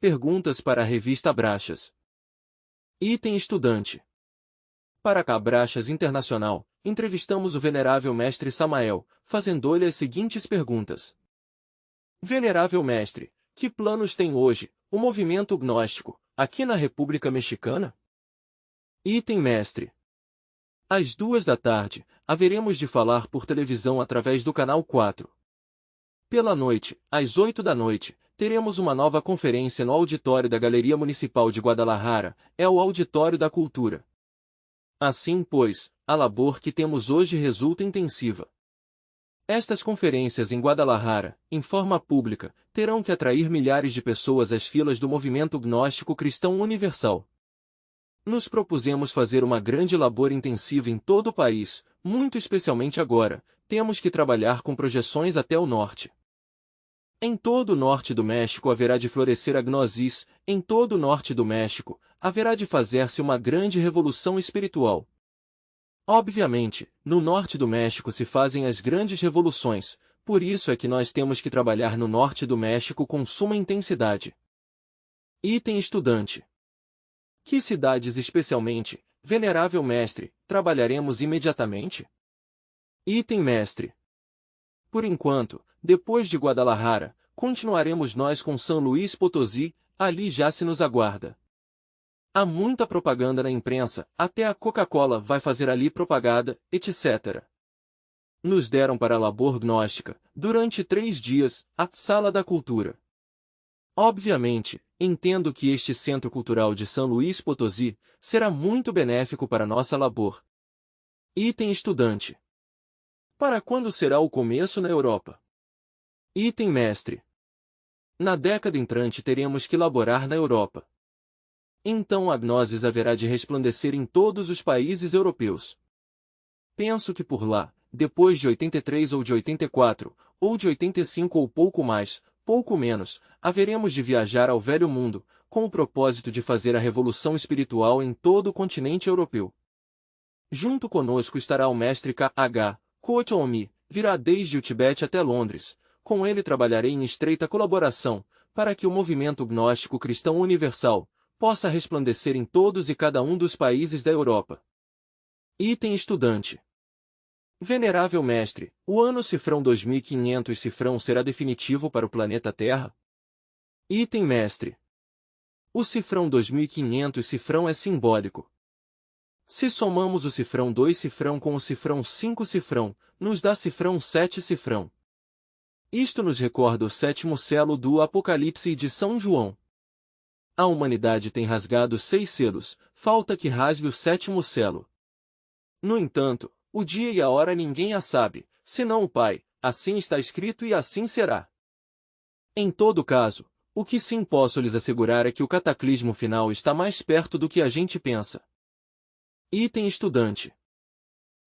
Perguntas para a revista Abraxas. Item estudante. Para a Abraxas Internacional, entrevistamos o venerável mestre Samael, fazendo-lhe as seguintes perguntas. Venerável mestre, que planos tem hoje o movimento gnóstico, aqui na República Mexicana? Item mestre. Às 14h, haveremos de falar por televisão através do canal 4. Pela noite, às 20h, teremos uma nova conferência no auditório da Galeria Municipal de Guadalajara, é o Auditório da Cultura. Assim, pois, a labor que temos hoje resulta intensiva. Estas conferências em Guadalajara, em forma pública, terão que atrair milhares de pessoas às filas do movimento gnóstico cristão universal. Nos propusemos fazer uma grande labor intensiva em todo o país, muito especialmente agora, temos que trabalhar com projeções até o norte. Em todo o norte do México haverá de florescer a gnosis, em todo o norte do México, haverá de fazer-se uma grande revolução espiritual. Obviamente, no norte do México se fazem as grandes revoluções, por isso é que nós temos que trabalhar no norte do México com suma intensidade. Item estudante. Que cidades especialmente, venerável mestre, trabalharemos imediatamente? Item mestre. Por enquanto, depois de Guadalajara, continuaremos nós com São Luís Potosí, ali já se nos aguarda. Há muita propaganda na imprensa, até a Coca-Cola vai fazer ali propaganda, etc. Nos deram para a labor gnóstica, durante 3 dias, a Sala da Cultura. Obviamente, entendo que este Centro Cultural de São Luís Potosí será muito benéfico para nossa labor. Item estudante. Para quando será o começo na Europa? Item mestre. Na década entrante teremos que laborar na Europa. Então a gnosis haverá de resplandecer em todos os países europeus. Penso que por lá, depois de 83 ou de 84, ou de 85 ou pouco mais, pouco menos, haveremos de viajar ao velho mundo, com o propósito de fazer a revolução espiritual em todo o continente europeu. Junto conosco estará o mestre K.H. Kochomi, virá desde o Tibete até Londres. Com ele trabalharei em estreita colaboração, para que o movimento gnóstico cristão universal possa resplandecer em todos e cada um dos países da Europa. Item estudante. Venerável mestre, o ano cifrão 2500 cifrão será definitivo para o planeta Terra? Item mestre. O cifrão 2500 cifrão é simbólico. Se somamos o cifrão 2 cifrão com o cifrão 5 cifrão, nos dá cifrão 7 cifrão. Isto nos recorda o 7º selo do Apocalipse de São João. A humanidade tem rasgado 6 selos, falta que rasgue o 7º selo. No entanto, o dia e a hora ninguém a sabe, senão o Pai, assim está escrito e assim será. Em todo caso, o que sim posso lhes assegurar é que o cataclismo final está mais perto do que a gente pensa. Item estudante.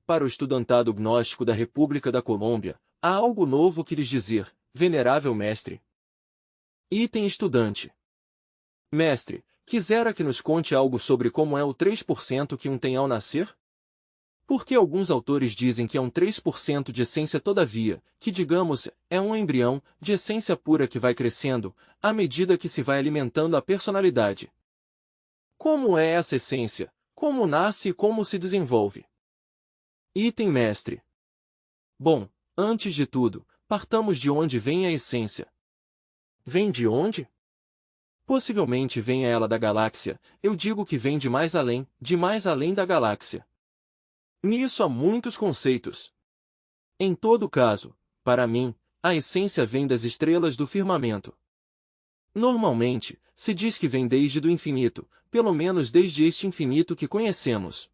Para o estudantado gnóstico da República da Colômbia, há algo novo que lhes dizer, venerável mestre. Item estudante. Mestre, quisera que nos conte algo sobre como é o 3% que um tem ao nascer? Porque alguns autores dizem que é um 3% de essência todavia, que digamos, é um embrião, de essência pura que vai crescendo, à medida que se vai alimentando a personalidade. Como é essa essência? Como nasce e como se desenvolve? Item mestre. Bom, antes de tudo, partamos de onde vem a essência. Vem de onde? Possivelmente venha ela da galáxia, eu digo que vem de mais além da galáxia. Nisso há muitos conceitos. Em todo caso, para mim, a essência vem das estrelas do firmamento. Normalmente, se diz que vem desde do infinito, pelo menos desde este infinito que conhecemos.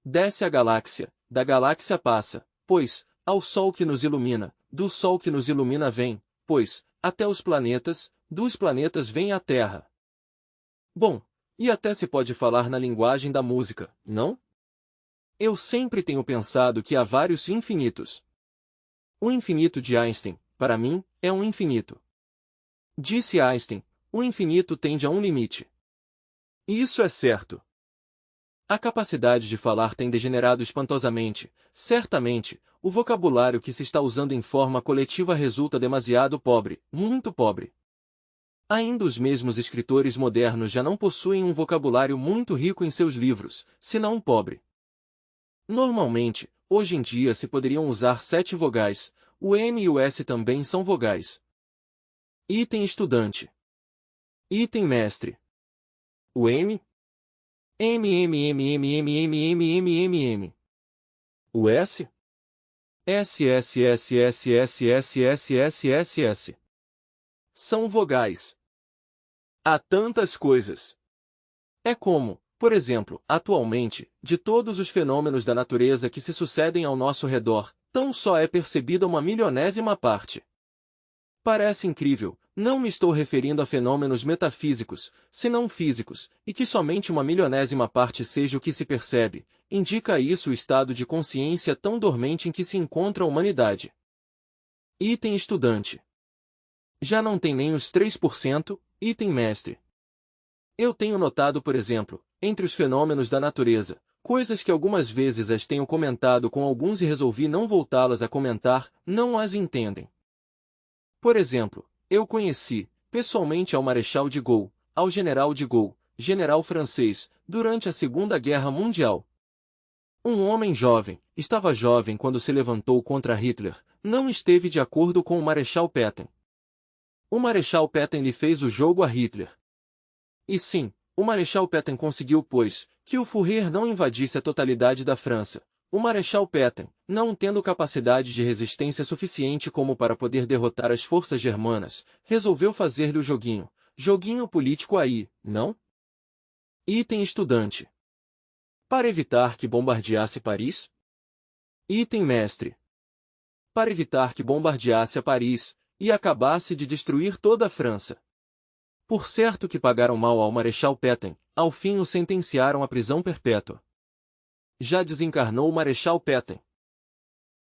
Desce a galáxia, da galáxia passa, pois, ao Sol que nos ilumina, do Sol que nos ilumina vem, pois, até os planetas, dos planetas vem a Terra. Bom, e até se pode falar na linguagem da música, não? Eu sempre tenho pensado que há vários infinitos. O infinito de Einstein, para mim, é um infinito. Disse Einstein, o infinito tende a um limite. E isso é certo. A capacidade de falar tem degenerado espantosamente, certamente, o vocabulário que se está usando em forma coletiva resulta demasiado pobre, muito pobre. Ainda os mesmos escritores modernos já não possuem um vocabulário muito rico em seus livros, senão pobre. Normalmente, hoje em dia se poderiam usar 7 vogais, o M e o S também são vogais. Item estudante. Item mestre. O M? M, M, M, M, M, M, M, M, M, M. O S? S, S, S, S, S, S, S, S, S, S. São vogais. Há tantas coisas. É como, por exemplo, atualmente, de todos os fenômenos da natureza que se sucedem ao nosso redor, tão só é percebida uma milionésima parte. Parece incrível, não me estou referindo a fenômenos metafísicos, senão físicos, e que somente uma milionésima parte seja o que se percebe, indica isso o estado de consciência tão dormente em que se encontra a humanidade. Item estudante. Já não tem nem os 3%, item mestre. Eu tenho notado, por exemplo, entre os fenômenos da natureza, coisas que algumas vezes as tenho comentado com alguns e resolvi não voltá-las a comentar, não as entendem. Por exemplo, eu conheci, pessoalmente ao Marechal de Gaulle, ao General de Gaulle, general francês, durante a Segunda Guerra Mundial. Um homem jovem, estava jovem quando se levantou contra Hitler, não esteve de acordo com o Marechal Pétain. O Marechal Pétain lhe fez o jogo a Hitler. E sim, o Marechal Pétain conseguiu, pois, que o Führer não invadisse a totalidade da França. O Marechal Pétain, não tendo capacidade de resistência suficiente como para poder derrotar as forças germanas, resolveu fazer-lhe o joguinho. Joguinho político aí, não? Item estudante. Para evitar que bombardeasse Paris? Item mestre. Para evitar que bombardeasse a Paris, e acabasse de destruir toda a França. Por certo que pagaram mal ao Marechal Pétain, ao fim o sentenciaram à prisão perpétua. Já desencarnou o Marechal Pétain.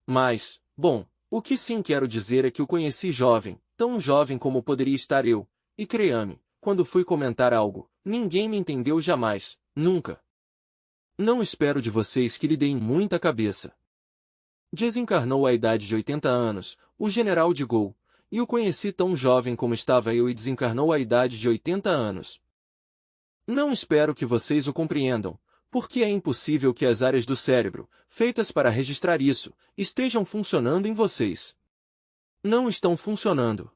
Mas, bom, o que sim quero dizer é que o conheci jovem, tão jovem como poderia estar eu, e creia-me, quando fui comentar algo, ninguém me entendeu jamais, nunca. Não espero de vocês que lhe deem muita cabeça. Desencarnou à idade de 80 anos, o General de Gaulle, e o conheci tão jovem como estava eu e desencarnou à idade de 80 anos. Não espero que vocês o compreendam, porque é impossível que as áreas do cérebro, feitas para registrar isso, estejam funcionando em vocês. Não estão funcionando.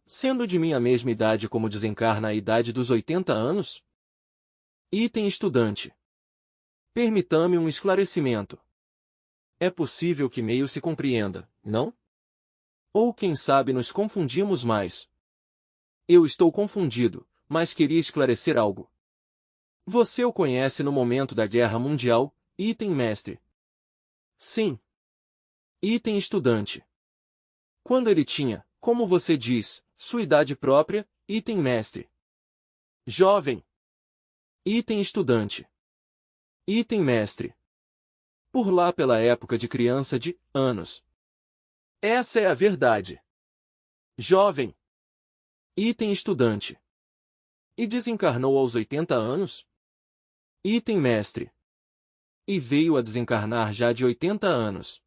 Sendo de minha mesma idade como desencarna a idade dos 80 anos? Item estudante. Permita-me um esclarecimento. É possível que meio se compreenda, não? Ou quem sabe nos confundimos mais. Eu estou confundido, mas queria esclarecer algo. Você o conhece no momento da Guerra Mundial, item mestre? Sim. Item estudante. Quando ele tinha, como você diz, sua idade própria, item mestre? Jovem. Item estudante. Item mestre. Por lá pela época de criança de anos. Essa é a verdade. Jovem. Item estudante. E desencarnou aos 80 anos? Item mestre. E veio a desencarnar já de 80 anos.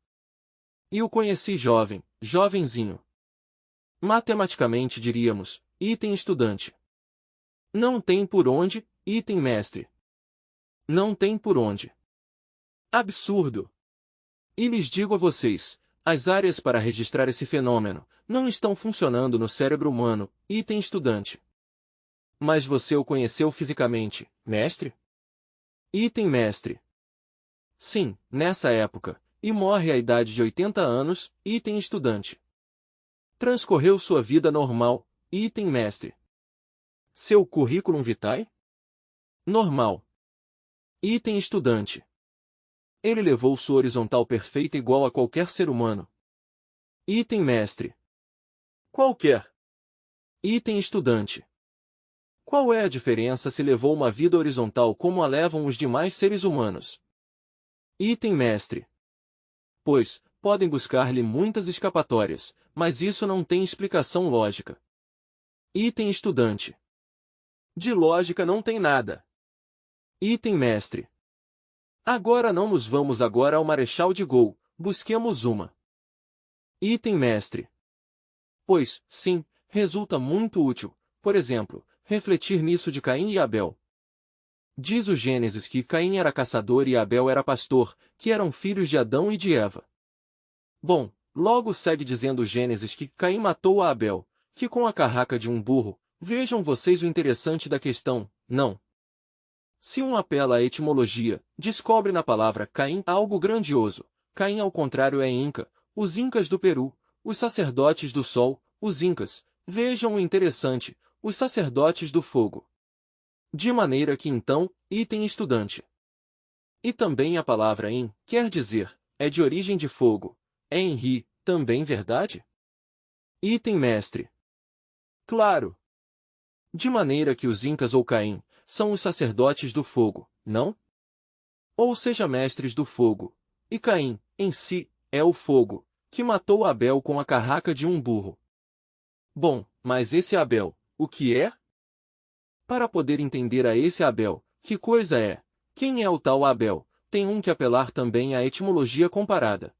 E o conheci jovem, jovenzinho. Matematicamente diríamos, item estudante. Não tem por onde, item mestre. Não tem por onde. Absurdo. E lhes digo a vocês, as áreas para registrar esse fenômeno não estão funcionando no cérebro humano, item estudante. Mas você o conheceu fisicamente, mestre? Item mestre. Sim, nessa época, e morre à idade de 80 anos, item estudante. Transcorreu sua vida normal, item mestre. Seu currículum vitae? Normal. Item estudante. Ele levou sua horizontal perfeita igual a qualquer ser humano. Item mestre. Qualquer. Item estudante. Qual é a diferença se levou uma vida horizontal como a levam os demais seres humanos? Item mestre. Pois, podem buscar-lhe muitas escapatórias, mas isso não tem explicação lógica. Item estudante. De lógica não tem nada. Item mestre. Agora não nos vamos agora ao Marechal de Gaulle, busquemos uma. Item mestre. Pois, sim, resulta muito útil, por exemplo, refletir nisso de Caim e Abel. Diz o Gênesis que Caim era caçador e Abel era pastor, que eram filhos de Adão e de Eva. Bom, logo segue dizendo o Gênesis que Caim matou a Abel, que com a carraca de um burro. Vejam vocês o interessante da questão, não? Se um apela à etimologia, descobre na palavra Caim algo grandioso. Caim ao contrário é Inca, os Incas do Peru, os sacerdotes do sol, os Incas. Vejam o interessante, os sacerdotes do fogo. De maneira que então, item estudante. E também a palavra em, quer dizer, é de origem de fogo. É em ri, também verdade? Item mestre. Claro. De maneira que os Incas ou Caim, são os sacerdotes do fogo, não? Ou seja, mestres do fogo. E Caim, em si, é o fogo, que matou Abel com a carraca de um burro. Bom, mas esse Abel, o que é? Para poder entender a esse Abel, que coisa é? Quem é o tal Abel? Tem que apelar também à etimologia comparada.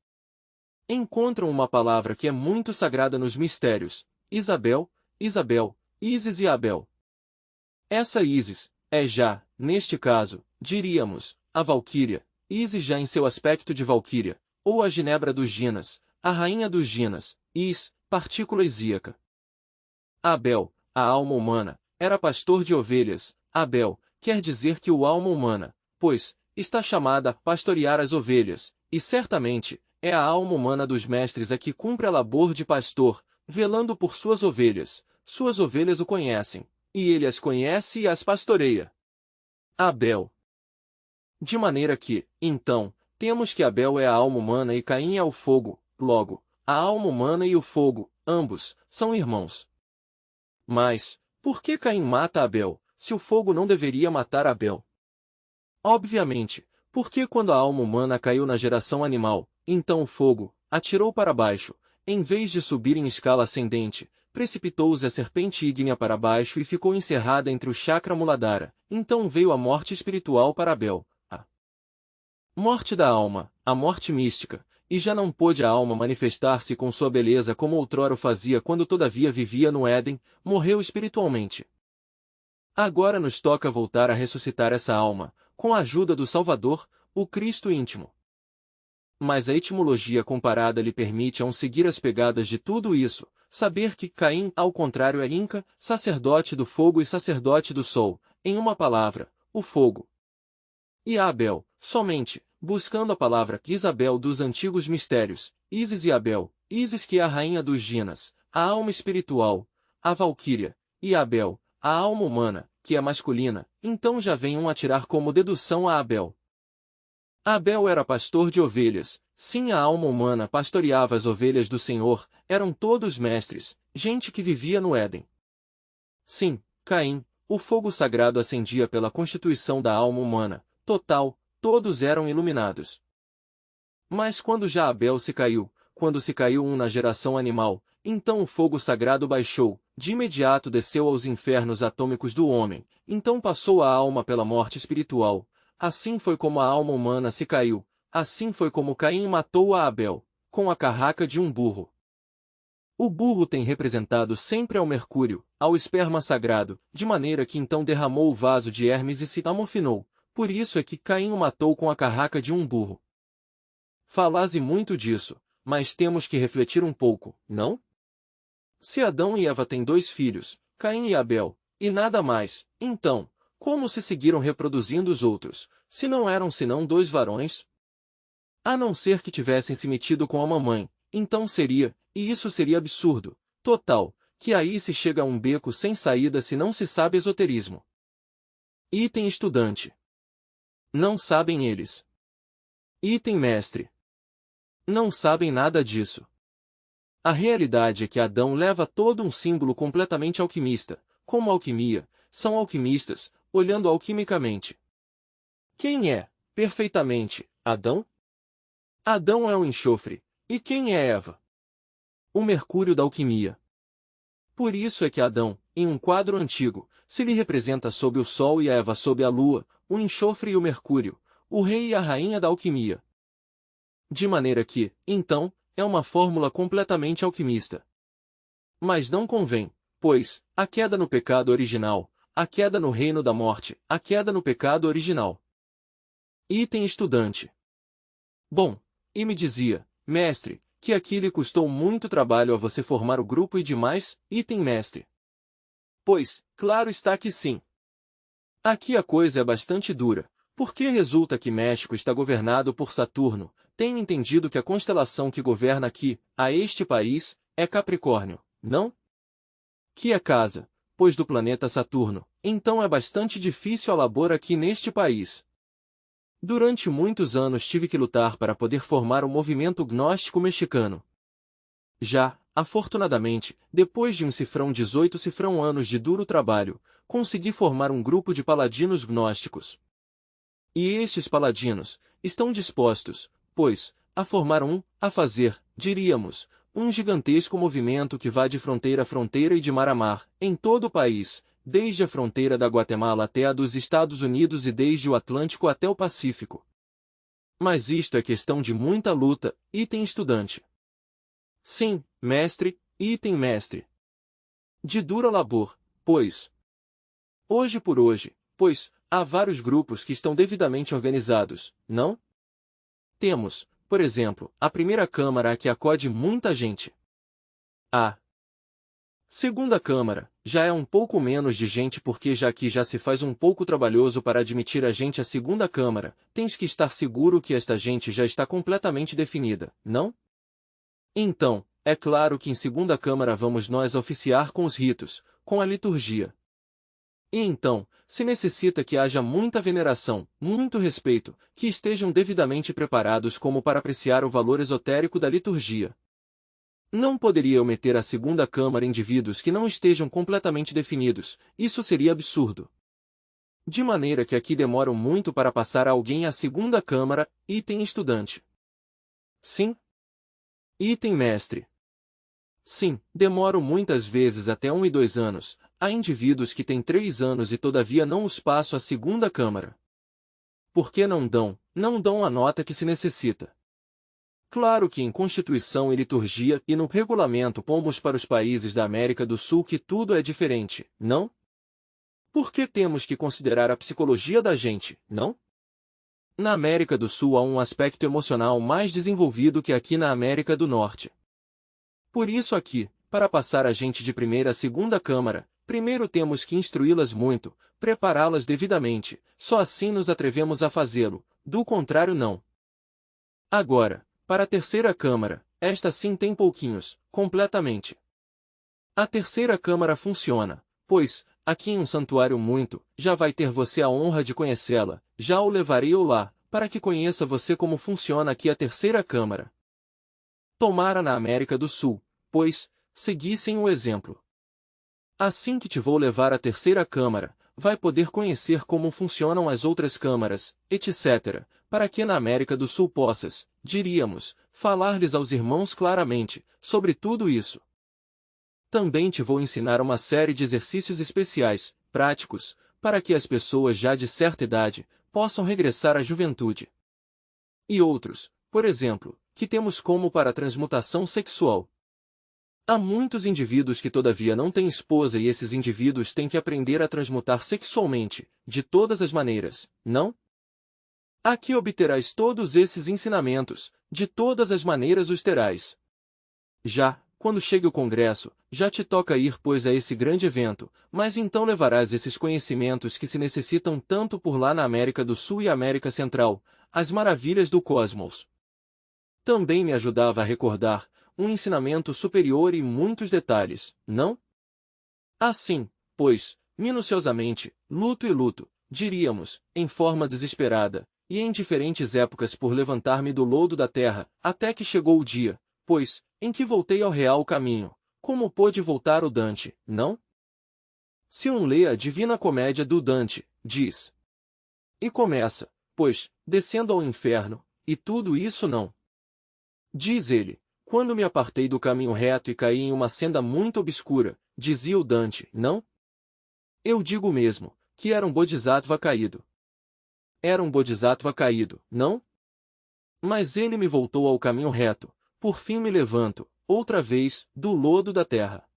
Encontram uma palavra que é muito sagrada nos mistérios, Isabel, Isabel, Ísis e Abel. Essa Ísis, é já, neste caso, diríamos, a Valquíria, Ísis já em seu aspecto de Valquíria, ou a Ginebra dos Ginas, a rainha dos Ginas, partícula isíaca. Abel, a alma humana, era pastor de ovelhas. Abel, quer dizer que o alma humana, pois, está chamada a pastorear as ovelhas, e certamente, é a alma humana dos mestres a que cumpre a labor de pastor, velando por suas ovelhas o conhecem, e ele as conhece e as pastoreia. Abel. De maneira que, então, temos que Abel é a alma humana e Caim é o fogo, logo, a alma humana e o fogo, ambos, são irmãos. Mas, por que Caim mata Abel, se o fogo não deveria matar Abel? Obviamente, porque quando a alma humana caiu na geração animal, então o fogo, atirou para baixo, em vez de subir em escala ascendente, precipitou-se a serpente ígnea para baixo e ficou encerrada entre o chakra Muladhara. Então veio a morte espiritual para Abel, a morte da alma, a morte mística, e já não pôde a alma manifestar-se com sua beleza como outrora o fazia quando todavia vivia no Éden, morreu espiritualmente. Agora nos toca voltar a ressuscitar essa alma, com a ajuda do Salvador, o Cristo íntimo. Mas a etimologia comparada lhe permite seguir as pegadas de tudo isso, saber que Caim, ao contrário, é Inca, sacerdote do fogo e sacerdote do sol, em uma palavra, o fogo. E Abel, somente, buscando a palavra Isabel dos antigos mistérios, Ísis e Abel, Ísis que é a rainha dos Ginas, a alma espiritual, a Valquíria, e Abel, a alma humana, que é masculina, então já vem atirar como dedução a Abel. Abel era pastor de ovelhas, sim, a alma humana pastoreava as ovelhas do Senhor, eram todos mestres, gente que vivia no Éden. Sim, Caim, o fogo sagrado acendia pela constituição da alma humana, total, todos eram iluminados. Mas quando já Abel se caiu, quando se caiu na geração animal, então o fogo sagrado baixou, de imediato desceu aos infernos atômicos do homem, então passou a alma pela morte espiritual. Assim foi como a alma humana se caiu, assim foi como Caim matou a Abel, com a carraca de um burro. O burro tem representado sempre ao Mercúrio, ao esperma sagrado, de maneira que então derramou o vaso de Hermes e se amofinou, por isso é que Caim o matou com a carraca de um burro. Falaze muito disso, mas temos que refletir um pouco, não? Se Adão e Eva têm 2 filhos, Caim e Abel, e nada mais, então, como se seguiram reproduzindo os outros, se não eram senão 2 varões? A não ser que tivessem se metido com a mamãe, então seria, e isso seria absurdo, total, que aí se chega a um beco sem saída se não se sabe esoterismo. Item estudante. Não sabem eles. Item mestre. Não sabem nada disso. A realidade é que Adão leva todo um símbolo completamente alquimista, como alquimia, são alquimistas, olhando alquimicamente. Quem é, perfeitamente, Adão? Adão é o enxofre, e quem é Eva? O mercúrio da alquimia. Por isso é que Adão, em um quadro antigo, se lhe representa sob o sol e Eva sob a lua, o enxofre e o mercúrio, o rei e a rainha da alquimia. De maneira que, então, é uma fórmula completamente alquimista. Mas não convém, pois, a queda no pecado original, a queda no reino da morte, a queda no pecado original. Item estudante. Bom, e me dizia, mestre, que aqui lhe custou muito trabalho a você formar o grupo e demais, item mestre. Pois, claro está que sim. Aqui a coisa é bastante dura, porque resulta que México está governado por Saturno. Tenho entendido que a constelação que governa aqui, a este país, é Capricórnio, não? Que é casa, pois do planeta Saturno, então é bastante difícil a labor aqui neste país. Durante muitos anos tive que lutar para poder formar o movimento gnóstico mexicano. Já, afortunadamente, depois de 18 cifrão anos de duro trabalho, consegui formar um grupo de paladinos gnósticos. E estes paladinos estão dispostos, pois, a formar a fazer, diríamos, um gigantesco movimento que vá de fronteira a fronteira e de mar a mar, em todo o país, desde a fronteira da Guatemala até a dos Estados Unidos e desde o Atlântico até o Pacífico. Mas isto é questão de muita luta, item estudante. Sim, mestre, item mestre. De dura labor, pois. Hoje por hoje, pois, há vários grupos que estão devidamente organizados, não? Temos, por exemplo, a primeira Câmara a que acode muita gente. A segunda Câmara já é um pouco menos de gente porque já aqui já se faz um pouco trabalhoso para admitir a gente à segunda Câmara, tens que estar seguro que esta gente já está completamente definida, não? Então, é claro que em segunda Câmara vamos nós oficiar com os ritos, com a liturgia. E então, se necessita que haja muita veneração, muito respeito, que estejam devidamente preparados como para apreciar o valor esotérico da liturgia. Não poderia eu meter à segunda Câmara indivíduos que não estejam completamente definidos, isso seria absurdo. De maneira que aqui demoram muito para passar alguém à segunda Câmara, item estudante. Sim. Item mestre. Sim, demoro muitas vezes até 1 e 2 anos, há indivíduos que têm 3 anos e todavia não os passo à segunda Câmara. Por que não dão a nota que se necessita? Claro que em Constituição e liturgia e no regulamento pomos para os países da América do Sul que tudo é diferente, não? Por que temos que considerar a psicologia da gente, não? Na América do Sul há um aspecto emocional mais desenvolvido que aqui na América do Norte. Por isso aqui, para passar a gente de primeira a segunda Câmara, primeiro temos que instruí-las muito, prepará-las devidamente, só assim nos atrevemos a fazê-lo, do contrário não. Agora, para a terceira Câmara, esta sim tem pouquinhos, completamente. A terceira Câmara funciona, pois, aqui em um santuário muito, já vai ter você a honra de conhecê-la, já o levarei eu lá, para que conheça você como funciona aqui a terceira Câmara. Tomara na América do Sul, pois, seguissem o exemplo. Assim que te vou levar à terceira Câmara, vai poder conhecer como funcionam as outras câmaras, etc., para que na América do Sul possas, diríamos, falar-lhes aos irmãos claramente, sobre tudo isso. Também te vou ensinar uma série de exercícios especiais, práticos, para que as pessoas já de certa idade, possam regressar à juventude. E outros, por exemplo, que temos como para a transmutação sexual. Há muitos indivíduos que todavia não têm esposa e esses indivíduos têm que aprender a transmutar sexualmente, de todas as maneiras, não? Aqui obterás todos esses ensinamentos, de todas as maneiras os terás. Já, quando chegue o congresso, já te toca ir pois a esse grande evento, mas então levarás esses conhecimentos que se necessitam tanto por lá na América do Sul e América Central, as maravilhas do cosmos. Também me ajudava a recordar, um ensinamento superior e muitos detalhes, não? Assim, pois, minuciosamente, luto e luto, diríamos, em forma desesperada, e em diferentes épocas por levantar-me do lodo da terra, até que chegou o dia, pois, em que voltei ao real caminho, como pôde voltar o Dante, não? Se um lê a Divina Comédia do Dante, diz. E começa, pois, descendo ao inferno, e tudo isso não. Diz ele, quando me apartei do caminho reto e caí em uma senda muito obscura, dizia o Dante, não? Eu digo mesmo, que era um bodhisattva caído. Era um bodhisattva caído, não? Mas ele me voltou ao caminho reto, por fim me levanto, outra vez, do lodo da terra.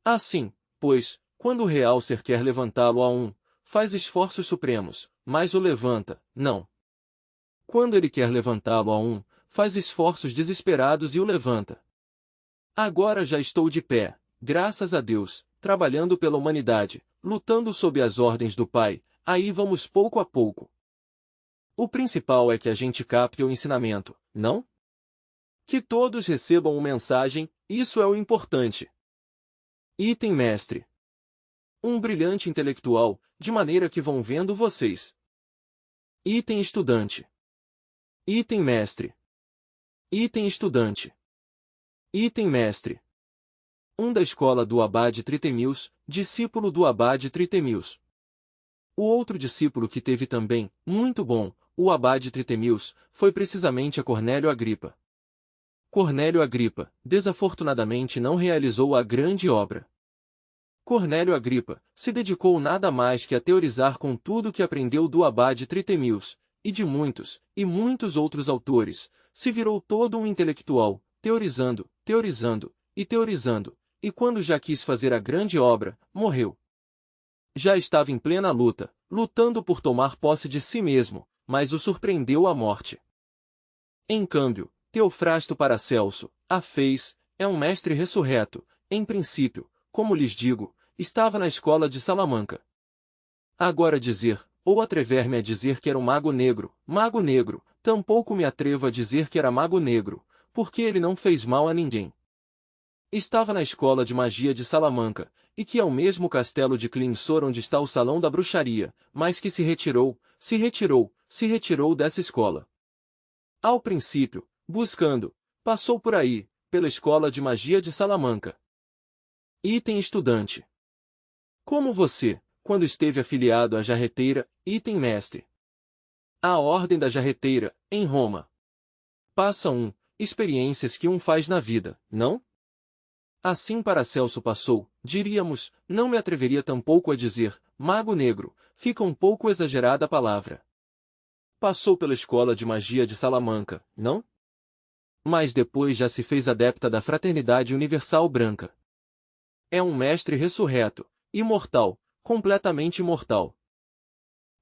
Assim, pois, quando o realcer quer levantá-lo a um, faz esforços supremos, mas o levanta, não. Quando ele quer levantá-lo a um, faz esforços desesperados e o levanta. Agora já estou de pé, graças a Deus, trabalhando pela humanidade, lutando sob as ordens do Pai, aí vamos pouco a pouco. O principal é que a gente capte o ensinamento, não? Que todos recebam uma mensagem, isso é o importante. Item mestre. Um brilhante intelectual, de maneira que vão vendo vocês. Item estudante. Item mestre. Item estudante. Item mestre. Um da escola do Abade Tritemius, discípulo do Abade Tritemius. O outro discípulo que teve também, muito bom, o Abade Tritemius, foi precisamente a Cornélio Agripa. Cornélio Agripa, desafortunadamente não realizou a grande obra. Cornélio Agripa se dedicou nada mais que a teorizar com tudo que aprendeu do Abade Tritemius, e de muitos, e muitos outros autores, se virou todo um intelectual, teorizando, teorizando, e teorizando, e quando já quis fazer a grande obra, morreu. Já estava em plena luta, lutando por tomar posse de si mesmo, mas o surpreendeu a morte. Em câmbio, Teofrasto Paracelso, a fez, é um mestre ressurreto, em princípio, como lhes digo, estava na escola de Salamanca. Agora dizer, ou atrever-me a dizer que era um mago negro, tampouco me atrevo a dizer que era mago negro, porque ele não fez mal a ninguém. Estava na escola de magia de Salamanca, e que é o mesmo castelo de Clinsor onde está o salão da bruxaria, mas que se retirou dessa escola. Ao princípio, buscando, passou por aí, pela escola de magia de Salamanca. Item estudante. Como você, quando esteve afiliado à jarreteira, item mestre. A ordem da jarreteira, em Roma. Passa experiências que faz na vida, não? Assim Paracelso passou, diríamos, não me atreveria tampouco a dizer, mago negro, fica um pouco exagerada a palavra. Passou pela escola de magia de Salamanca, não? Mas depois já se fez adepta da Fraternidade Universal Branca. É um mestre ressurreto, imortal, completamente imortal.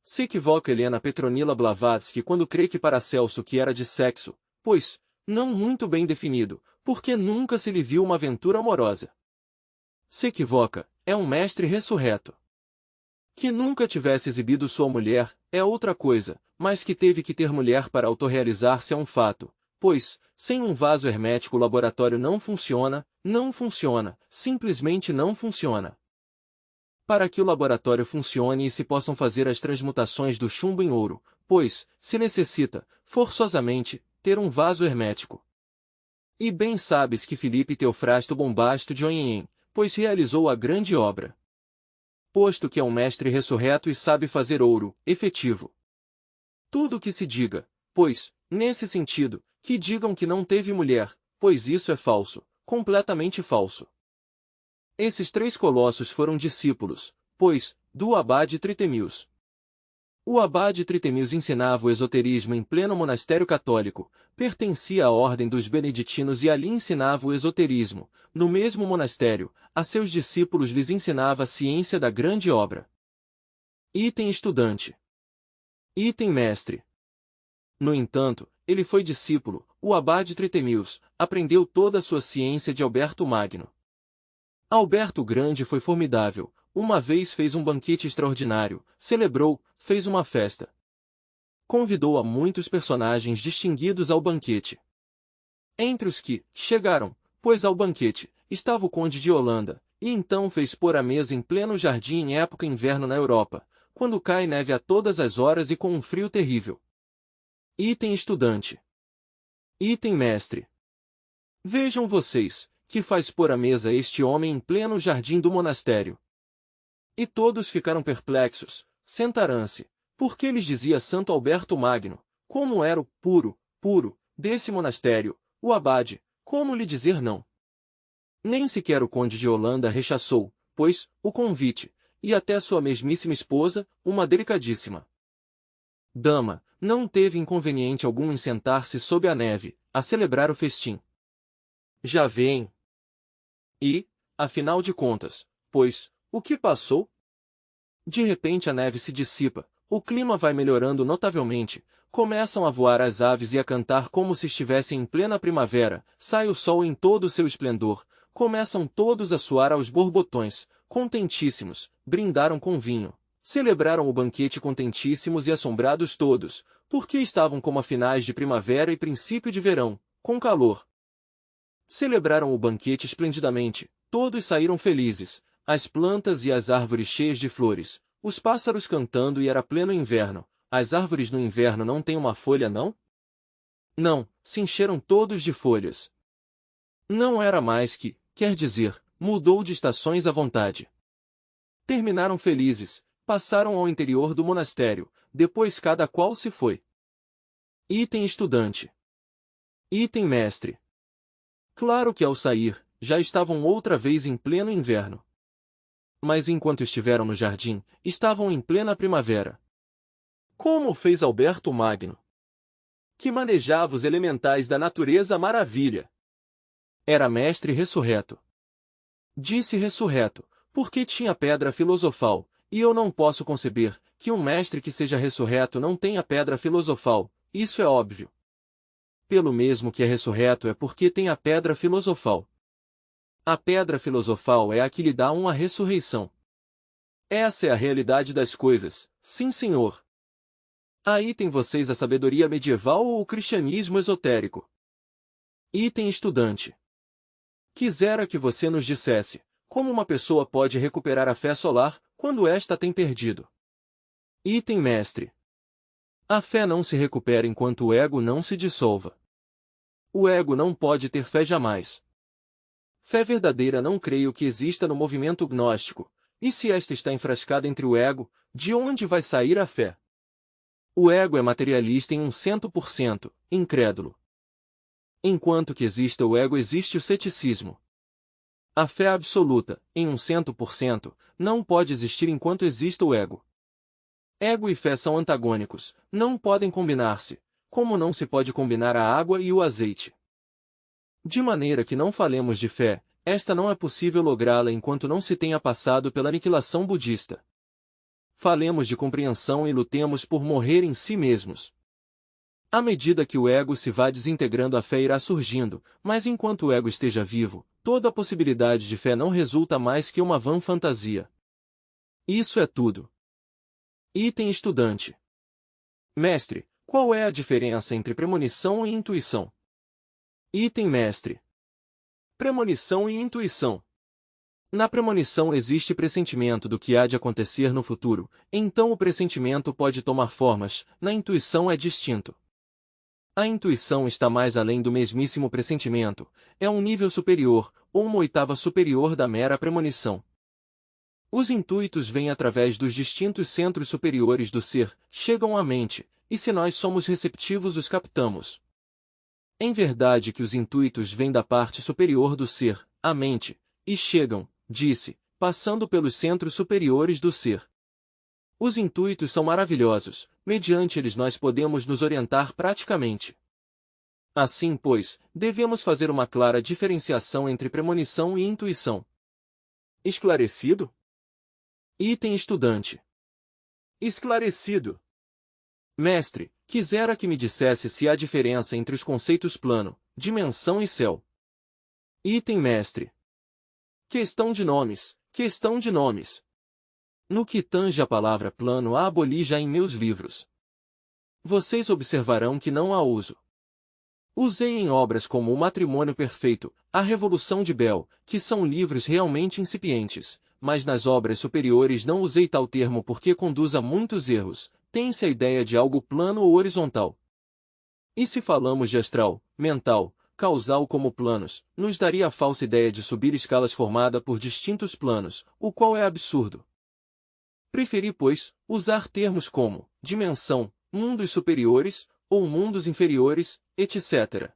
Se equivoca Helena Petronila Blavatsky quando crê que Paracelso que era de sexo, pois, não muito bem definido, porque nunca se lhe viu uma aventura amorosa. Se equivoca, é um mestre ressurreto. Que nunca tivesse exibido sua mulher, é outra coisa, mas que teve que ter mulher para autorrealizar-se é um fato, pois, sem um vaso hermético o laboratório não funciona, simplesmente não funciona. Para que o laboratório funcione e se possam fazer as transmutações do chumbo em ouro, pois, se necessita, forçosamente, ter um vaso hermético. E bem sabes que Filipe Teofrasto Bombasto de Onhenhen, pois realizou a grande obra. Posto que é um mestre ressurreto e sabe fazer ouro, efetivo. Tudo o que se diga, pois, nesse sentido, que digam que não teve mulher, pois isso é falso, completamente falso. Esses três colossos foram discípulos, pois, do Abade Tritemius. O Abade Tritemius ensinava o esoterismo em pleno monastério católico, pertencia à ordem dos beneditinos e ali ensinava o esoterismo. No mesmo monastério, a seus discípulos lhes ensinava a ciência da grande obra. Item estudante. Item mestre. No entanto, ele foi discípulo, o Abade Tritemius, aprendeu toda a sua ciência de Alberto Magno. Alberto Grande foi formidável, uma vez fez um banquete extraordinário, celebrou, fez uma festa. Convidou a muitos personagens distinguidos ao banquete. Entre os que chegaram, pois ao banquete, estava o conde de Holanda, e então fez pôr a mesa em pleno jardim em época inverno na Europa, quando cai neve a todas as horas e com um frio terrível. Item estudante. Item mestre. Vejam vocês, que faz pôr a mesa este homem em pleno jardim do monastério. E todos ficaram perplexos, sentaram-se, porque lhes dizia Santo Alberto Magno, como era o puro, desse monastério, o abade, como lhe dizer não? Nem sequer o conde de Holanda rechaçou, pois, o convite, e até sua mesmíssima esposa, uma delicadíssima dama, não teve inconveniente algum em sentar-se sob a neve, a celebrar o festim. Já veem. E, afinal de contas, pois, o que passou? De repente a neve se dissipa, o clima vai melhorando notavelmente, começam a voar as aves e a cantar como se estivessem em plena primavera, sai o sol em todo o seu esplendor, começam todos a suar aos borbotões, contentíssimos, brindaram com vinho, celebraram o banquete contentíssimos e assombrados todos, porque estavam como a finais de primavera e princípio de verão, com calor. Celebraram o banquete esplendidamente, todos saíram felizes, as plantas e as árvores cheias de flores, os pássaros cantando e era pleno inverno. As árvores no inverno não têm uma folha, não? Não, se encheram todos de folhas. Não era mais que, quer dizer, mudou de estações à vontade. Terminaram felizes, passaram ao interior do monastério, depois cada qual se foi. Item estudante. Item mestre. Claro que ao sair, já estavam outra vez em pleno inverno. Mas enquanto estiveram no jardim, estavam em plena primavera. Como fez Alberto Magno, que manejava os elementais da natureza à maravilha. Era mestre ressurreto. Disse ressurreto, porque tinha pedra filosofal, e eu não posso conceber que um mestre que seja ressurreto não tenha pedra filosofal, isso é óbvio. Pelo mesmo que é ressurreto é porque tem a pedra filosofal. A pedra filosofal é a que lhe dá a ressurreição. Essa é a realidade das coisas, sim senhor. Aí tem vocês a sabedoria medieval ou o cristianismo esotérico. Item estudante. Quisera que você nos dissesse, como uma pessoa pode recuperar a fé solar, quando esta tem perdido. Item mestre. A fé não se recupera enquanto o ego não se dissolva. O ego não pode ter fé jamais. Fé verdadeira não creio que exista no movimento gnóstico, e se esta está enfrascada entre o ego, de onde vai sair a fé? O ego é materialista em 100%, incrédulo. Enquanto que exista o ego existe o ceticismo. A fé absoluta, em 100%, não pode existir enquanto exista o ego. Ego e fé são antagônicos, não podem combinar-se, como não se pode combinar a água e o azeite. De maneira que não falemos de fé, esta não é possível lográ-la enquanto não se tenha passado pela aniquilação budista. Falemos de compreensão e lutemos por morrer em si mesmos. À medida que o ego se vá desintegrando, a fé irá surgindo, mas enquanto o ego esteja vivo, toda a possibilidade de fé não resulta mais que uma vã fantasia. Isso é tudo. Item estudante. Mestre, qual é a diferença entre premonição e intuição? Item mestre. Premonição e intuição. Na premonição existe pressentimento do que há de acontecer no futuro, então o pressentimento pode tomar formas, na intuição é distinto. A intuição está mais além do mesmíssimo pressentimento, é um nível superior, ou uma oitava superior da mera premonição. Os intuitos vêm através dos distintos centros superiores do ser, chegam à mente, e se nós somos receptivos os captamos. Em verdade que os intuitos vêm da parte superior do ser, a mente, e chegam, disse, passando pelos centros superiores do ser. Os intuitos são maravilhosos, mediante eles nós podemos nos orientar praticamente. Assim, pois, devemos fazer uma clara diferenciação entre premonição e intuição. Esclarecido? Item estudante. Esclarecido. Mestre, quisera que me dissesse se há diferença entre os conceitos plano, dimensão e céu. Item mestre. Questão de nomes, questão de nomes. No que tange a palavra plano a aboli já em meus livros. Vocês observarão que não a uso. Usei em obras como O Matrimônio Perfeito, A Revolução de Bel, que são livros realmente incipientes, mas nas obras superiores não usei tal termo porque conduz a muitos erros, tem-se a ideia de algo plano ou horizontal. E se falamos de astral, mental, causal como planos, nos daria a falsa ideia de subir escalas formada por distintos planos, o qual é absurdo. Preferi, pois, usar termos como dimensão, mundos superiores, ou mundos inferiores, etc.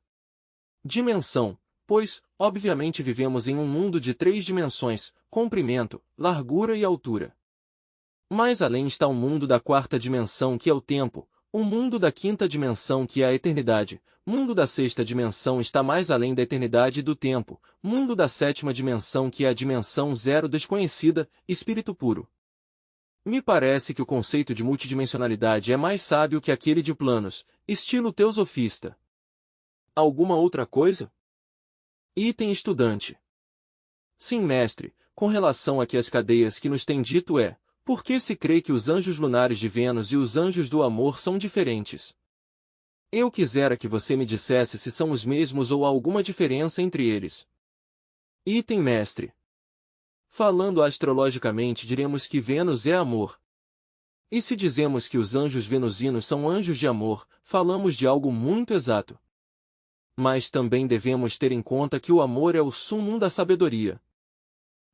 Dimensão, pois, obviamente vivemos em um mundo de 3 dimensões, comprimento, largura e altura. Mais além está o mundo da 4ª dimensão que é o tempo, O mundo da quinta dimensão, que é a eternidade, mundo da sexta dimensão está mais além da eternidade e do tempo, mundo da sétima dimensão, que é a dimensão zero desconhecida, espírito puro. Me parece que o conceito de multidimensionalidade é mais sábio que aquele de planos, estilo teosofista. Alguma outra coisa? Item estudante. Sim, mestre, com relação a que as cadeias que nos tem dito por que se crê que os anjos lunares de Vênus e os anjos do amor são diferentes? Eu quisera que você me dissesse se são os mesmos ou há alguma diferença entre eles. Item mestre. Falando astrologicamente, diremos que Vênus é amor. E se dizemos que os anjos venusinos são anjos de amor, falamos de algo muito exato. Mas também devemos ter em conta que o amor é o sumum da sabedoria.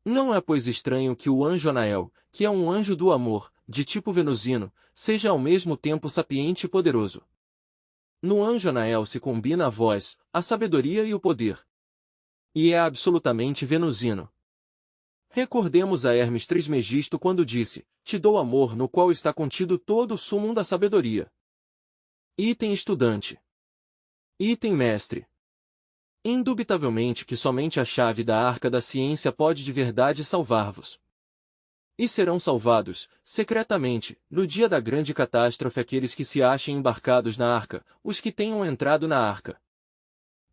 Não é, pois, estranho que o anjo Anael, que é um anjo do amor, de tipo venusino, seja ao mesmo tempo sapiente e poderoso. No anjo Anael se combina a voz, a sabedoria e o poder. E é absolutamente venusino. Recordemos a Hermes Trismegisto quando disse, te dou amor, no qual está contido todo o sumum da sabedoria. Item estudante. Item mestre. Indubitavelmente que somente a chave da arca da ciência pode de verdade salvar-vos. E serão salvados, secretamente, no dia da grande catástrofe aqueles que se achem embarcados na arca, os que tenham entrado na arca.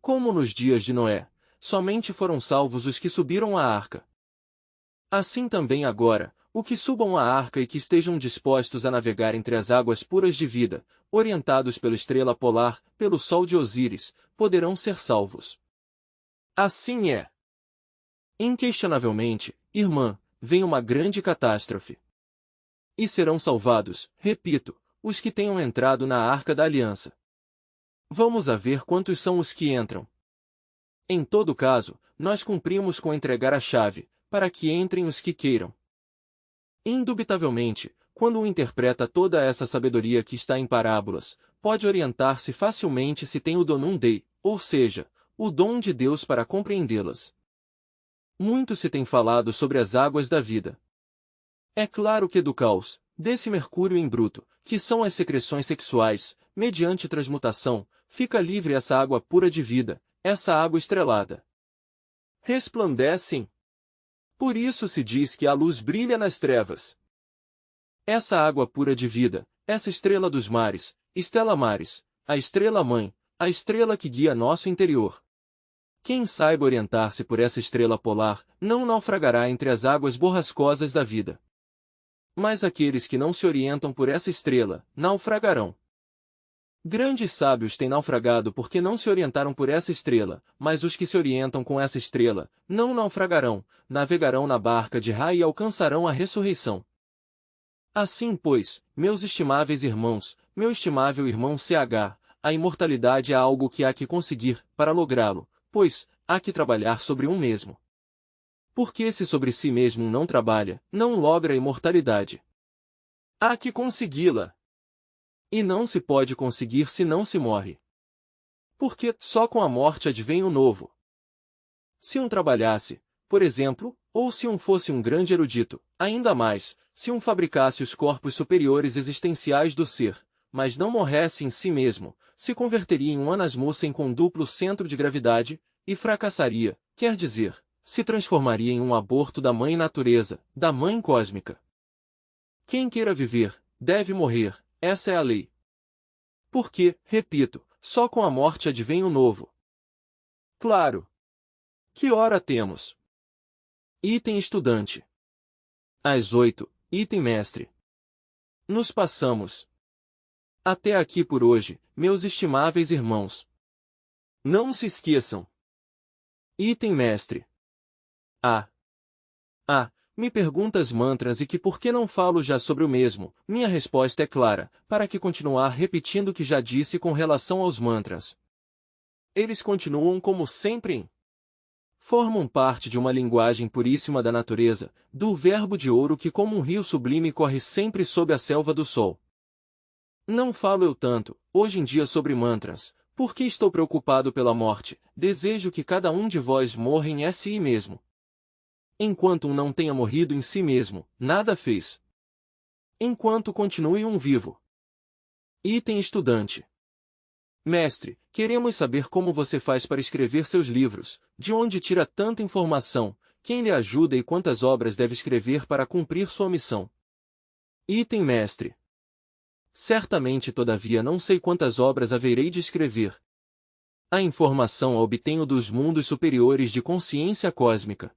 Como nos dias de Noé, somente foram salvos os que subiram à arca. Assim também agora, o que subam à arca e que estejam dispostos a navegar entre as águas puras de vida, orientados pela estrela polar, pelo sol de Osíris, poderão ser salvos. Assim é. Inquestionavelmente, irmã, vem uma grande catástrofe. E serão salvados, repito, os que tenham entrado na arca da aliança. Vamos a ver quantos são os que entram. Em todo caso, nós cumprimos com entregar a chave, para que entrem os que queiram. Indubitavelmente, quando um interpreta toda essa sabedoria que está em parábolas, pode orientar-se facilmente se tem o donum Dei, ou seja, o dom de Deus para compreendê-las. Muito se tem falado sobre as águas da vida. É claro que do caos, desse mercúrio em bruto, que são as secreções sexuais, mediante transmutação, fica livre essa água pura de vida, essa água estrelada. Resplandecem. Por isso se diz que a luz brilha nas trevas. Essa água pura de vida, essa estrela dos mares, Estela Maris, a estrela-mãe, a estrela que guia nosso interior. Quem saiba orientar-se por essa estrela polar, não naufragará entre as águas borrascosas da vida. Mas aqueles que não se orientam por essa estrela, naufragarão. Grandes sábios têm naufragado porque não se orientaram por essa estrela, mas os que se orientam com essa estrela, não naufragarão, navegarão na barca de Ra e alcançarão a ressurreição. Assim, pois, meus estimáveis irmãos, meu estimável irmão CH, a imortalidade é algo que há que conseguir, para lográ-lo, pois, há que trabalhar sobre um mesmo. Porque se sobre si mesmo não trabalha, não logra a imortalidade. Há que consegui-la. E não se pode conseguir se não se morre. Porque só com a morte advém o novo. Se um trabalhasse, por exemplo, ou se um fosse um grande erudito, ainda mais, se um fabricasse os corpos superiores existenciais do ser, mas não morresse em si mesmo, se converteria em um anasmussen com duplo centro de gravidade, e fracassaria, quer dizer, se transformaria em um aborto da mãe natureza, da mãe cósmica. Quem queira viver, deve morrer, essa é a lei. Porque, repito, só com a morte advém o novo. Claro. Que hora temos? Item estudante. Às 8, item mestre. Nos passamos. Até aqui por hoje, meus estimáveis irmãos. Não se esqueçam. Item mestre. Me perguntas mantras e que por que não falo já sobre o mesmo? Minha resposta é clara, para que continuar repetindo o que já disse com relação aos mantras. Eles continuam como sempre formam parte de uma linguagem puríssima da natureza, do verbo de ouro que como um rio sublime corre sempre sob a selva do sol. Não falo eu tanto, hoje em dia sobre mantras, porque estou preocupado pela morte, desejo que cada um de vós morra em si mesmo. Enquanto um não tenha morrido em si mesmo, nada fez. Enquanto continue um vivo. Item estudante. Mestre, queremos saber como você faz para escrever seus livros, de onde tira tanta informação, quem lhe ajuda e quantas obras deve escrever para cumprir sua missão. Item mestre. Certamente, todavia, não sei quantas obras haverei de escrever. A informação a obtenho dos mundos superiores de consciência cósmica.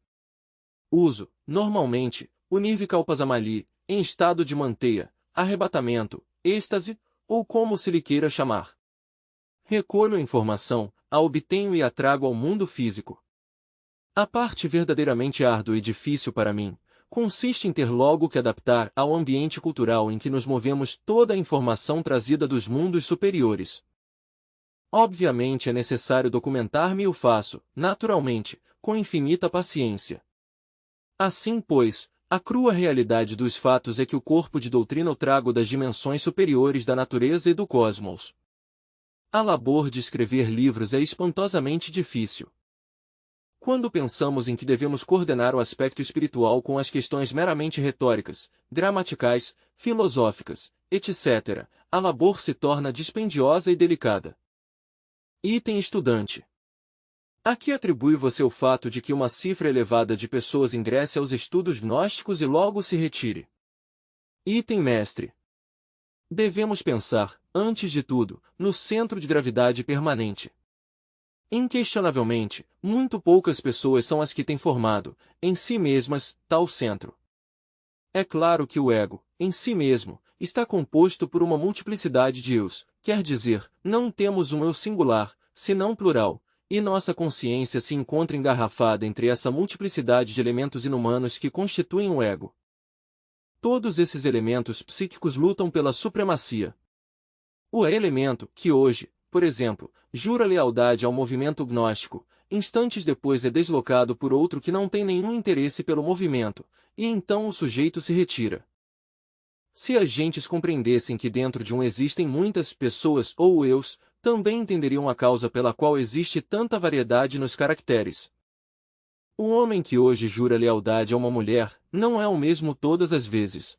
Uso, normalmente, o Nirvikalpasamali, em estado de manteia, arrebatamento, êxtase, ou como se lhe queira chamar. Recolho a informação, a obtenho e a trago ao mundo físico. A parte verdadeiramente árdua e difícil para mim, consiste em ter logo que adaptar ao ambiente cultural em que nos movemos toda a informação trazida dos mundos superiores. Obviamente é necessário documentar-me e o faço, naturalmente, com infinita paciência. Assim, pois, a crua realidade dos fatos é que o corpo de doutrina o trago das dimensões superiores da natureza e do cosmos. A labor de escrever livros é espantosamente difícil. Quando pensamos em que devemos coordenar o aspecto espiritual com as questões meramente retóricas, gramaticais, filosóficas, etc., a labor se torna dispendiosa e delicada. Item estudante. A que atribui você o fato de que uma cifra elevada de pessoas ingresse aos estudos gnósticos e logo se retire? Item mestre. Devemos pensar, antes de tudo, no centro de gravidade permanente. Inquestionavelmente, muito poucas pessoas são as que têm formado, em si mesmas, tal centro. É claro que o ego, em si mesmo, está composto por uma multiplicidade de eus, quer dizer, não temos um eu singular, senão plural, e nossa consciência se encontra engarrafada entre essa multiplicidade de elementos inumanos que constituem o ego. Todos esses elementos psíquicos lutam pela supremacia. O elemento, que hoje, por exemplo, jura lealdade ao movimento gnóstico, instantes depois é deslocado por outro que não tem nenhum interesse pelo movimento, e então o sujeito se retira. Se as gentes compreendessem que dentro de um existem muitas pessoas ou eus, também entenderiam a causa pela qual existe tanta variedade nos caracteres. O homem que hoje jura lealdade a uma mulher, não é o mesmo todas as vezes.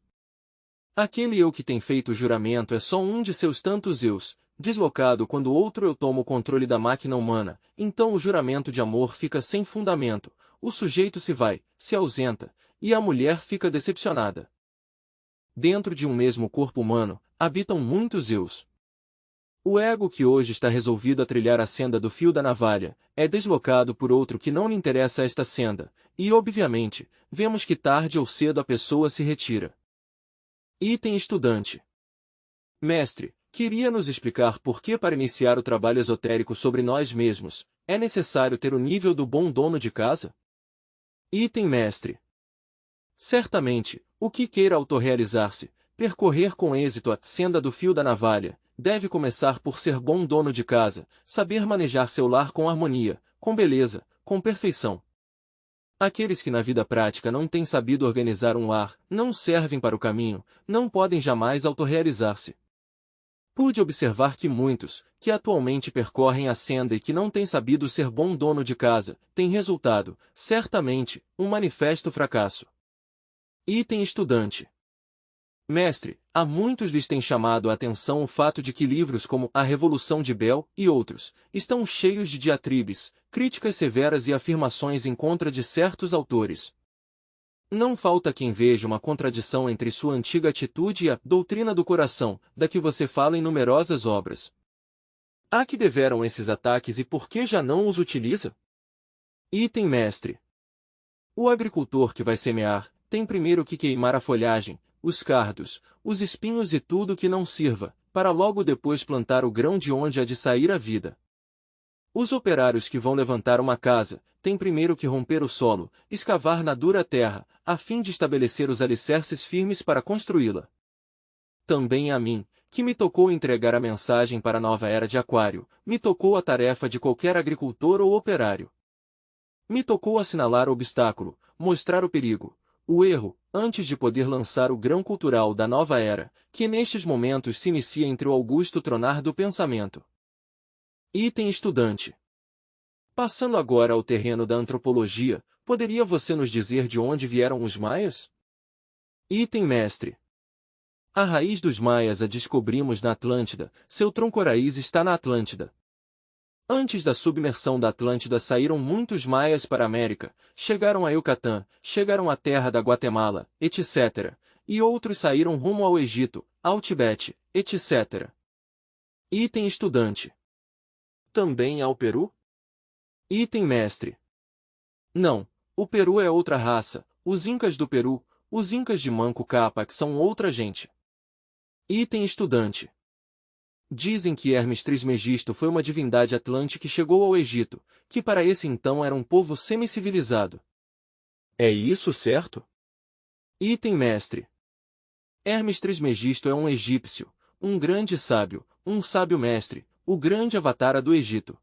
Aquele eu que tem feito o juramento é só um de seus tantos eus, deslocado quando outro eu toma o controle da máquina humana, então o juramento de amor fica sem fundamento, o sujeito se vai, se ausenta, e a mulher fica decepcionada. Dentro de um mesmo corpo humano, habitam muitos eus. O ego que hoje está resolvido a trilhar a senda do fio da navalha, é deslocado por outro que não lhe interessa esta senda, e obviamente, vemos que tarde ou cedo a pessoa se retira. Item estudante. Mestre, queria nos explicar por que para iniciar o trabalho esotérico sobre nós mesmos, é necessário ter o nível do bom dono de casa? Item mestre. Certamente, o que queira autorrealizar-se, percorrer com êxito a senda do fio da navalha, deve começar por ser bom dono de casa, saber manejar seu lar com harmonia, com beleza, com perfeição. Aqueles que na vida prática não têm sabido organizar um lar, não servem para o caminho, não podem jamais autorrealizar-se. Pude observar que muitos, que atualmente percorrem a senda e que não têm sabido ser bom dono de casa, têm resultado, certamente, um manifesto fracasso. Item estudante. Mestre, a muitos lhes tem chamado a atenção o fato de que livros como A Revolução de Bel e outros, estão cheios de diatribes, críticas severas e afirmações em contra de certos autores. Não falta quem veja uma contradição entre sua antiga atitude e a doutrina do coração, da que você fala em numerosas obras. A que deveram esses ataques e por que já não os utiliza? Item mestre. O agricultor que vai semear, tem primeiro que queimar a folhagem, os cardos, os espinhos e tudo que não sirva, para logo depois plantar o grão de onde há de sair a vida. Os operários que vão levantar uma casa, têm primeiro que romper o solo, escavar na dura terra, a fim de estabelecer os alicerces firmes para construí-la. Também a mim, que me tocou entregar a mensagem para a nova era de Aquário, me tocou a tarefa de qualquer agricultor ou operário. Me tocou assinalar o obstáculo, mostrar o perigo, o erro, antes de poder lançar o grão cultural da nova era, que nestes momentos se inicia entre o augusto tronar do pensamento. Item estudante. Passando agora ao terreno da antropologia, poderia você nos dizer de onde vieram os maias? Item mestre. A raiz dos maias a descobrimos na Atlântida, seu tronco-raiz está na Atlântida. Antes da submersão da Atlântida saíram muitos maias para a América, chegaram a Yucatán, chegaram à terra da Guatemala, etc. E outros saíram rumo ao Egito, ao Tibete, etc. Item estudante. Também ao Peru? Item mestre. Não, o Peru é outra raça, os Incas do Peru, os Incas de Manco Cápac são outra gente. Item estudante. Dizem que Hermes Trismegisto foi uma divindade atlante que chegou ao Egito, que para esse então era um povo semicivilizado. É isso certo? Item mestre. Hermes Trismegisto é um egípcio, um grande sábio, um sábio mestre, o grande avatara do Egito.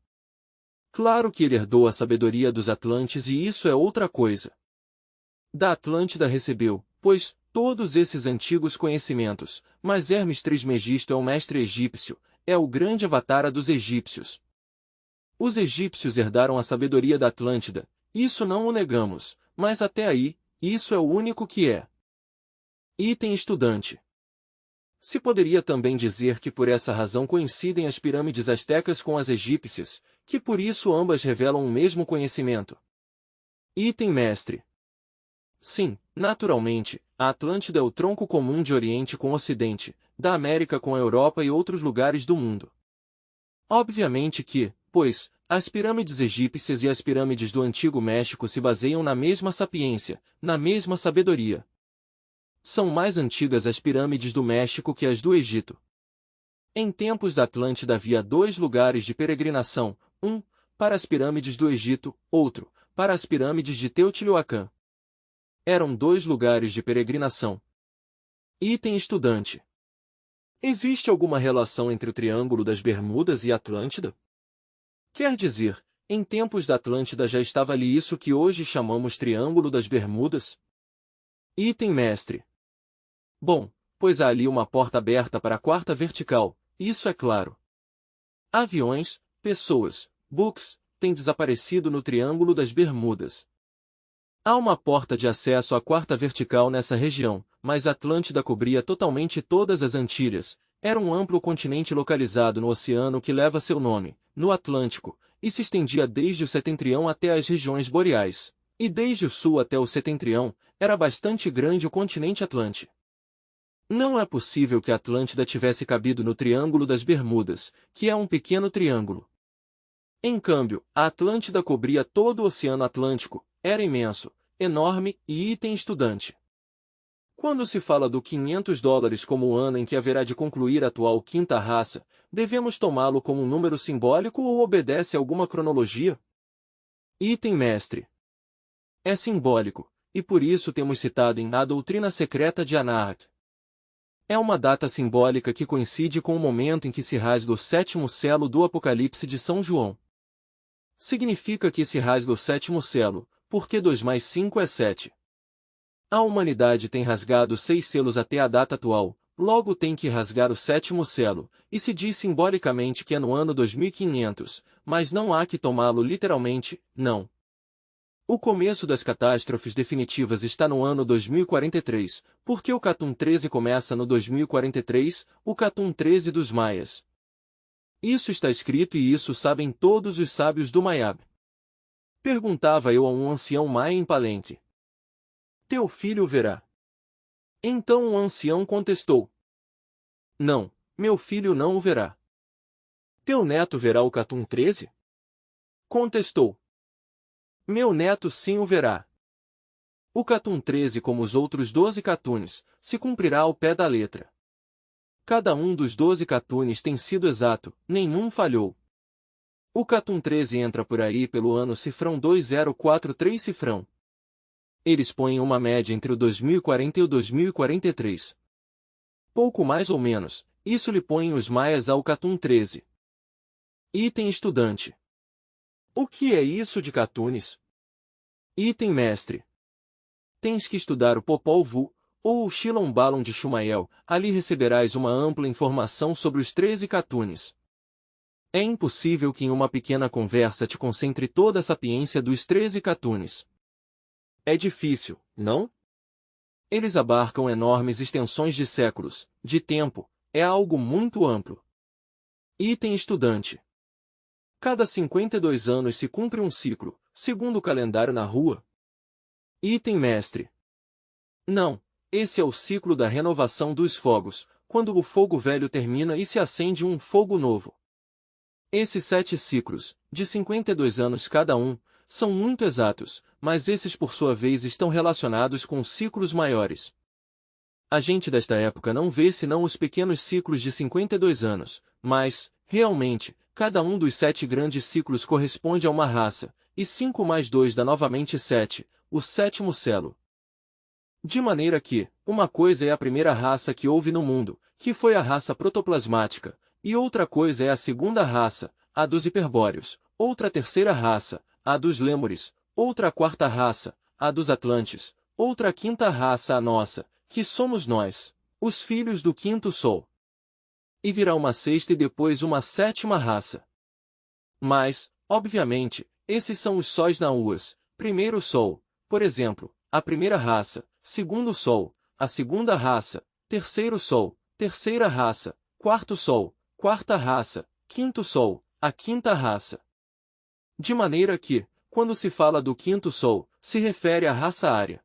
Claro que ele herdou a sabedoria dos Atlantes e isso é outra coisa. Da Atlântida recebeu, pois, todos esses antigos conhecimentos, mas Hermes Trismegisto é o mestre egípcio, é o grande avatara dos egípcios. Os egípcios herdaram a sabedoria da Atlântida, isso não o negamos, mas até aí, isso é o único que é. Item estudante. Se poderia também dizer que por essa razão coincidem as pirâmides astecas com as egípcias, que por isso ambas revelam o mesmo conhecimento. Item mestre. Sim, naturalmente, a Atlântida é o tronco comum de Oriente com Ocidente, da América com a Europa e outros lugares do mundo. Obviamente que, pois, as pirâmides egípcias e as pirâmides do Antigo México se baseiam na mesma sapiência, na mesma sabedoria. São mais antigas as pirâmides do México que as do Egito. Em tempos da Atlântida havia dois lugares de peregrinação, um, para as pirâmides do Egito, outro, para as pirâmides de Teotihuacan. Eram dois lugares de peregrinação. Item estudante. Existe alguma relação entre o Triângulo das Bermudas e a Atlântida? Quer dizer, em tempos da Atlântida já estava ali isso que hoje chamamos Triângulo das Bermudas? Item mestre. Bom, pois há ali uma porta aberta para a quarta vertical, isso é claro. Aviões, pessoas, buques, têm desaparecido no Triângulo das Bermudas. Há uma porta de acesso à quarta vertical nessa região, mas a Atlântida cobria totalmente todas as Antilhas, era um amplo continente localizado no oceano que leva seu nome, no Atlântico, e se estendia desde o setentrião até as regiões boreais, e desde o sul até o setentrião, era bastante grande o continente Atlântico. Não é possível que a Atlântida tivesse cabido no Triângulo das Bermudas, que é um pequeno triângulo. Em câmbio, a Atlântida cobria todo o Oceano Atlântico, era imenso, enorme e item estudante. Quando se fala do $500 como o ano em que haverá de concluir a atual quinta raça, devemos tomá-lo como um número simbólico ou obedece a alguma cronologia? Item mestre. É simbólico, e por isso temos citado em A Doutrina Secreta de Anahit. É uma data simbólica que coincide com o momento em que se rasga o sétimo selo do Apocalipse de São João. Significa que se rasga o sétimo selo, porque 2 mais 5 é 7. A humanidade tem rasgado 6 selos até a data atual, logo tem que rasgar o sétimo selo, e se diz simbolicamente que é no ano 2500, mas não há que tomá-lo literalmente, não. O começo das catástrofes definitivas está no ano 2043, porque o Catum 13 começa no 2043, o Catum 13 dos Maias. Isso está escrito e isso sabem todos os sábios do Mayab. Perguntava eu a um ancião maia em Palenque. Teu filho verá. Então o ancião contestou. Não, meu filho não o verá. Teu neto verá o Catum 13? Contestou. Meu neto sim o verá. O Catum 13, como os outros 12 catunes, se cumprirá ao pé da letra. Cada um dos 12 catunes tem sido exato, nenhum falhou. O Catum 13 entra por aí pelo ano cifrão 2043 cifrão. Eles põem uma média entre o 2040 e o 2043. Pouco mais ou menos, isso lhe põe os maias ao Catum 13. Item estudante. O que é isso de catunes? Item mestre. Tens que estudar o Popol Vuh, ou o Shilombalum de Shumael, ali receberás uma ampla informação sobre os 13 catunes. É impossível que em uma pequena conversa te concentre toda a sapiência dos 13 catunes. É difícil, não? Eles abarcam enormes extensões de séculos, de tempo, é algo muito amplo. Item estudante. Cada 52 anos se cumpre um ciclo, segundo o calendário na Rua. Item mestre. Não, esse é o ciclo da renovação dos fogos, quando o fogo velho termina e se acende um fogo novo. Esses 7 ciclos, de 52 anos cada um, são muito exatos, mas esses por sua vez estão relacionados com ciclos maiores. A gente desta época não vê senão os pequenos ciclos de 52 anos, mas, realmente, cada um dos 7 grandes ciclos corresponde a uma raça, e 5 mais 2 dá novamente 7, o 7º selo. De maneira que, uma coisa é a primeira raça que houve no mundo, que foi a raça protoplasmática, e outra coisa é a segunda raça, a dos hiperbóreos, outra terceira raça, a dos lêmures, outra quarta raça, a dos atlantes, outra quinta raça a nossa, que somos nós, os filhos do quinto sol. E virá uma sexta e depois uma sétima raça. Mas, obviamente, esses são os sóis nauas, primeiro sol, por exemplo, a primeira raça, segundo sol, a segunda raça, terceiro sol, terceira raça, quarto sol, quarta raça, quinto sol, a quinta raça. De maneira que, quando se fala do quinto sol, se refere à raça ária.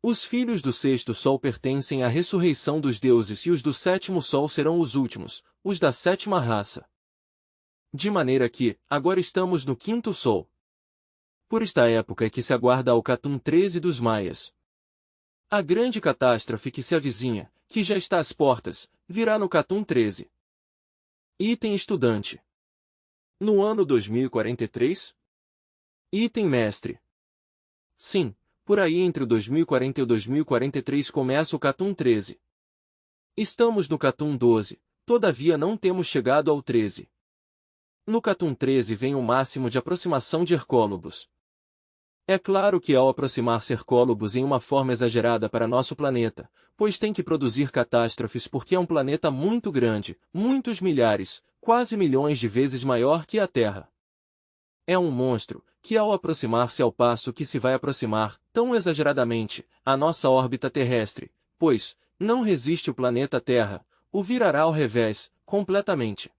Os filhos do sexto sol pertencem à ressurreição dos deuses e os do sétimo sol serão os últimos, os da sétima raça. De maneira que, agora estamos no quinto sol. Por esta época é que se aguarda o Catum 13 dos Maias. A grande catástrofe que se avizinha, que já está às portas, virá no Catum 13. Item estudante. No ano 2043? Item mestre. Sim. Por aí entre o 2040 e o 2043 começa o Catum 13. Estamos no Catum 12, todavia não temos chegado ao 13. No Catum 13 vem o máximo de aproximação de Hercólobos. É claro que ao aproximar-se Hercólobos em uma forma exagerada para nosso planeta, pois tem que produzir catástrofes porque é um planeta muito grande, muitos milhares, quase milhões de vezes maior que a Terra. É um monstro, que ao aproximar-se ao passo que se vai aproximar, tão exageradamente, a nossa órbita terrestre, pois, não resiste o planeta Terra, o virará ao revés, completamente.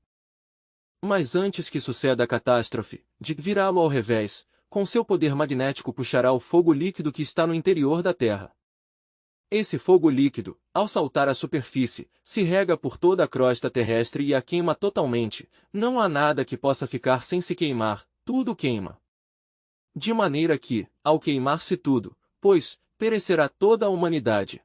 Mas antes que suceda a catástrofe, de virá-lo ao revés, com seu poder magnético puxará o fogo líquido que está no interior da Terra. Esse fogo líquido, ao saltar à superfície, se rega por toda a crosta terrestre e a queima totalmente, não há nada que possa ficar sem se queimar, tudo queima. De maneira que, ao queimar-se tudo, pois, perecerá toda a humanidade.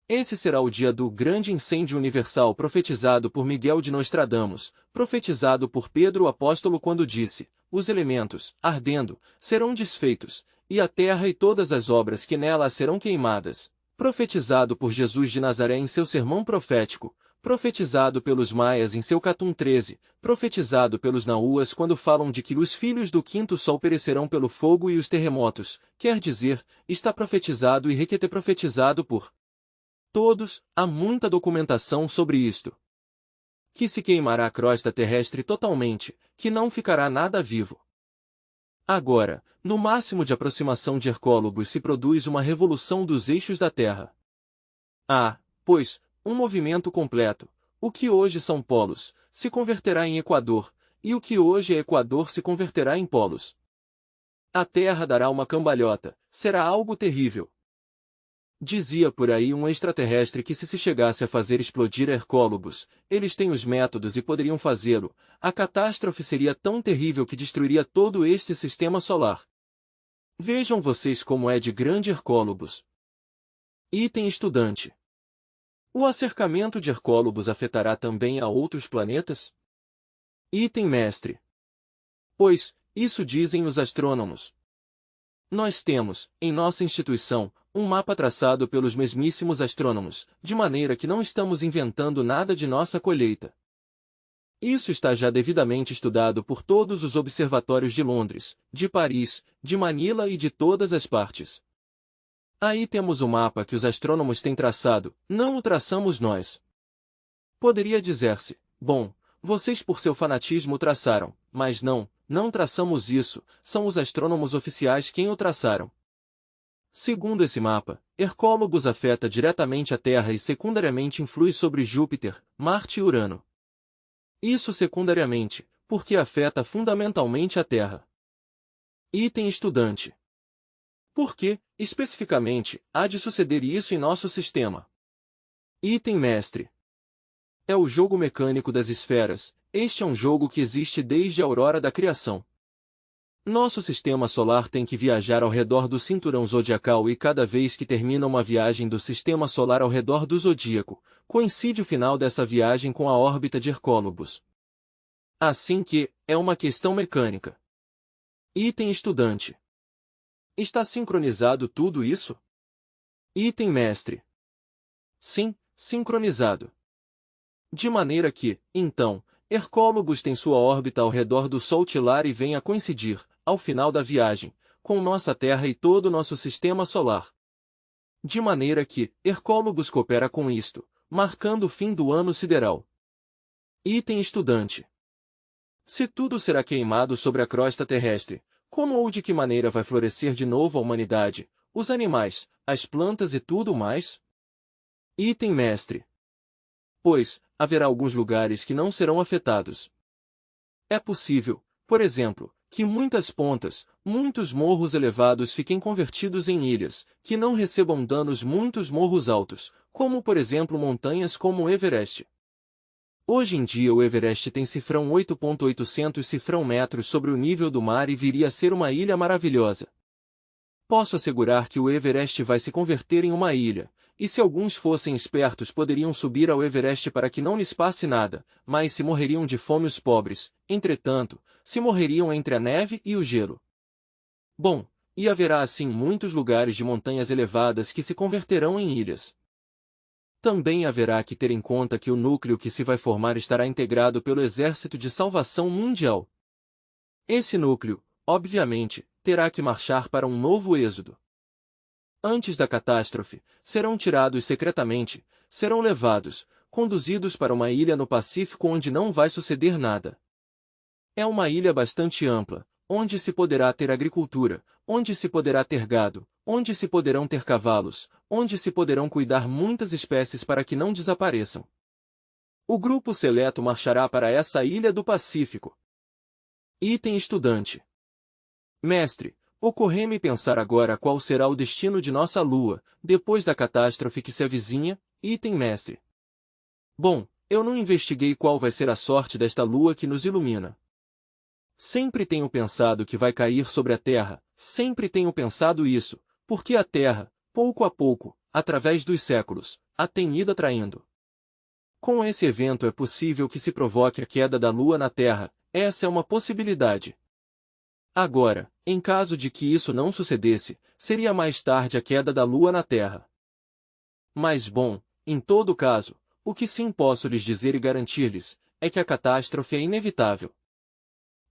Esse será o dia do grande incêndio universal profetizado por Miguel de Nostradamus, profetizado por Pedro o apóstolo quando disse, os elementos, ardendo, serão desfeitos, e a terra e todas as obras que nela serão queimadas, profetizado por Jesus de Nazaré em seu sermão profético, profetizado pelos maias em seu Catum 13, profetizado pelos nauas quando falam de que os filhos do quinto sol perecerão pelo fogo e os terremotos, quer dizer, está profetizado e requete profetizado por todos, há muita documentação sobre isto. Que se queimará a crosta terrestre totalmente, que não ficará nada vivo. Agora, no máximo de aproximação de Hercólobos se produz uma revolução dos eixos da Terra. Pois, um movimento completo. O que hoje são polos, se converterá em Equador, e o que hoje é Equador se converterá em polos. A Terra dará uma cambalhota, será algo terrível. Dizia por aí um extraterrestre que se chegasse a fazer explodir Hercólobos, eles têm os métodos e poderiam fazê-lo, a catástrofe seria tão terrível que destruiria todo este sistema solar. Vejam vocês como é de grande Hercólobos. Item estudante. O acercamento de Hercólobos afetará também a outros planetas? Item mestre. Pois, isso dizem os astrônomos. Nós temos, em nossa instituição, um mapa traçado pelos mesmíssimos astrônomos, de maneira que não estamos inventando nada de nossa colheita. Isso está já devidamente estudado por todos os observatórios de Londres, de Paris, de Manila e de todas as partes. Aí temos o mapa que os astrônomos têm traçado, não o traçamos nós. Poderia dizer-se, bom, vocês por seu fanatismo o traçaram, mas não traçamos isso, são os astrônomos oficiais quem o traçaram. Segundo esse mapa, Hercólogos afeta diretamente a Terra e secundariamente influi sobre Júpiter, Marte e Urano. Isso secundariamente, porque afeta fundamentalmente a Terra. Item estudante. Por que, especificamente, há de suceder isso em nosso sistema? Item mestre. É o jogo mecânico das esferas. Este é um jogo que existe desde a aurora da criação. Nosso sistema solar tem que viajar ao redor do cinturão zodiacal e cada vez que termina uma viagem do sistema solar ao redor do zodíaco, coincide o final dessa viagem com a órbita de Hercólogos. Assim que, é uma questão mecânica. Item estudante. Está sincronizado tudo isso? Item mestre. Sim, sincronizado. De maneira que, então, Hercólogos tem sua órbita ao redor do Sol tilar e vem a coincidir, ao final da viagem, com nossa Terra e todo o nosso sistema solar. De maneira que, Hercólogos coopera com isto, marcando o fim do ano sideral. Item estudante. Se tudo será queimado sobre a crosta terrestre, como ou de que maneira vai florescer de novo a humanidade, os animais, as plantas e tudo mais? Item mestre. Pois, haverá alguns lugares que não serão afetados. É possível, por exemplo, que muitas pontas, muitos morros elevados fiquem convertidos em ilhas, que não recebam danos muitos morros altos, como por exemplo montanhas como o Everest. Hoje em dia o Everest tem cifrão 8.800 cifrão metros sobre o nível do mar e viria a ser uma ilha maravilhosa. Posso assegurar que o Everest vai se converter em uma ilha, e se alguns fossem espertos poderiam subir ao Everest para que não lhes passe nada, mas se morreriam de fome os pobres, entretanto, se morreriam entre a neve e o gelo. Bom, e haverá assim muitos lugares de montanhas elevadas que se converterão em ilhas. Também haverá que ter em conta que o núcleo que se vai formar estará integrado pelo Exército de Salvação Mundial. Esse núcleo, obviamente, terá que marchar para um novo êxodo. Antes da catástrofe, serão tirados secretamente, serão levados, conduzidos para uma ilha no Pacífico onde não vai suceder nada. É uma ilha bastante ampla, onde se poderá ter agricultura, onde se poderá ter gado, onde se poderão ter cavalos, onde se poderão cuidar muitas espécies para que não desapareçam. O grupo seleto marchará para essa ilha do Pacífico. Item estudante. Mestre, ocorre-me pensar agora qual será o destino de nossa Lua, depois da catástrofe que se avizinha, item mestre. Bom, eu não investiguei qual vai ser a sorte desta Lua que nos ilumina. Sempre tenho pensado que vai cair sobre a Terra, sempre tenho pensado isso, porque a Terra, pouco a pouco, através dos séculos, a tem ido atraindo. Com esse evento é possível que se provoque a queda da Lua na Terra, essa é uma possibilidade. Agora, em caso de que isso não sucedesse, seria mais tarde a queda da Lua na Terra. Mas bom, em todo caso, o que sim posso lhes dizer e garantir-lhes, é que a catástrofe é inevitável.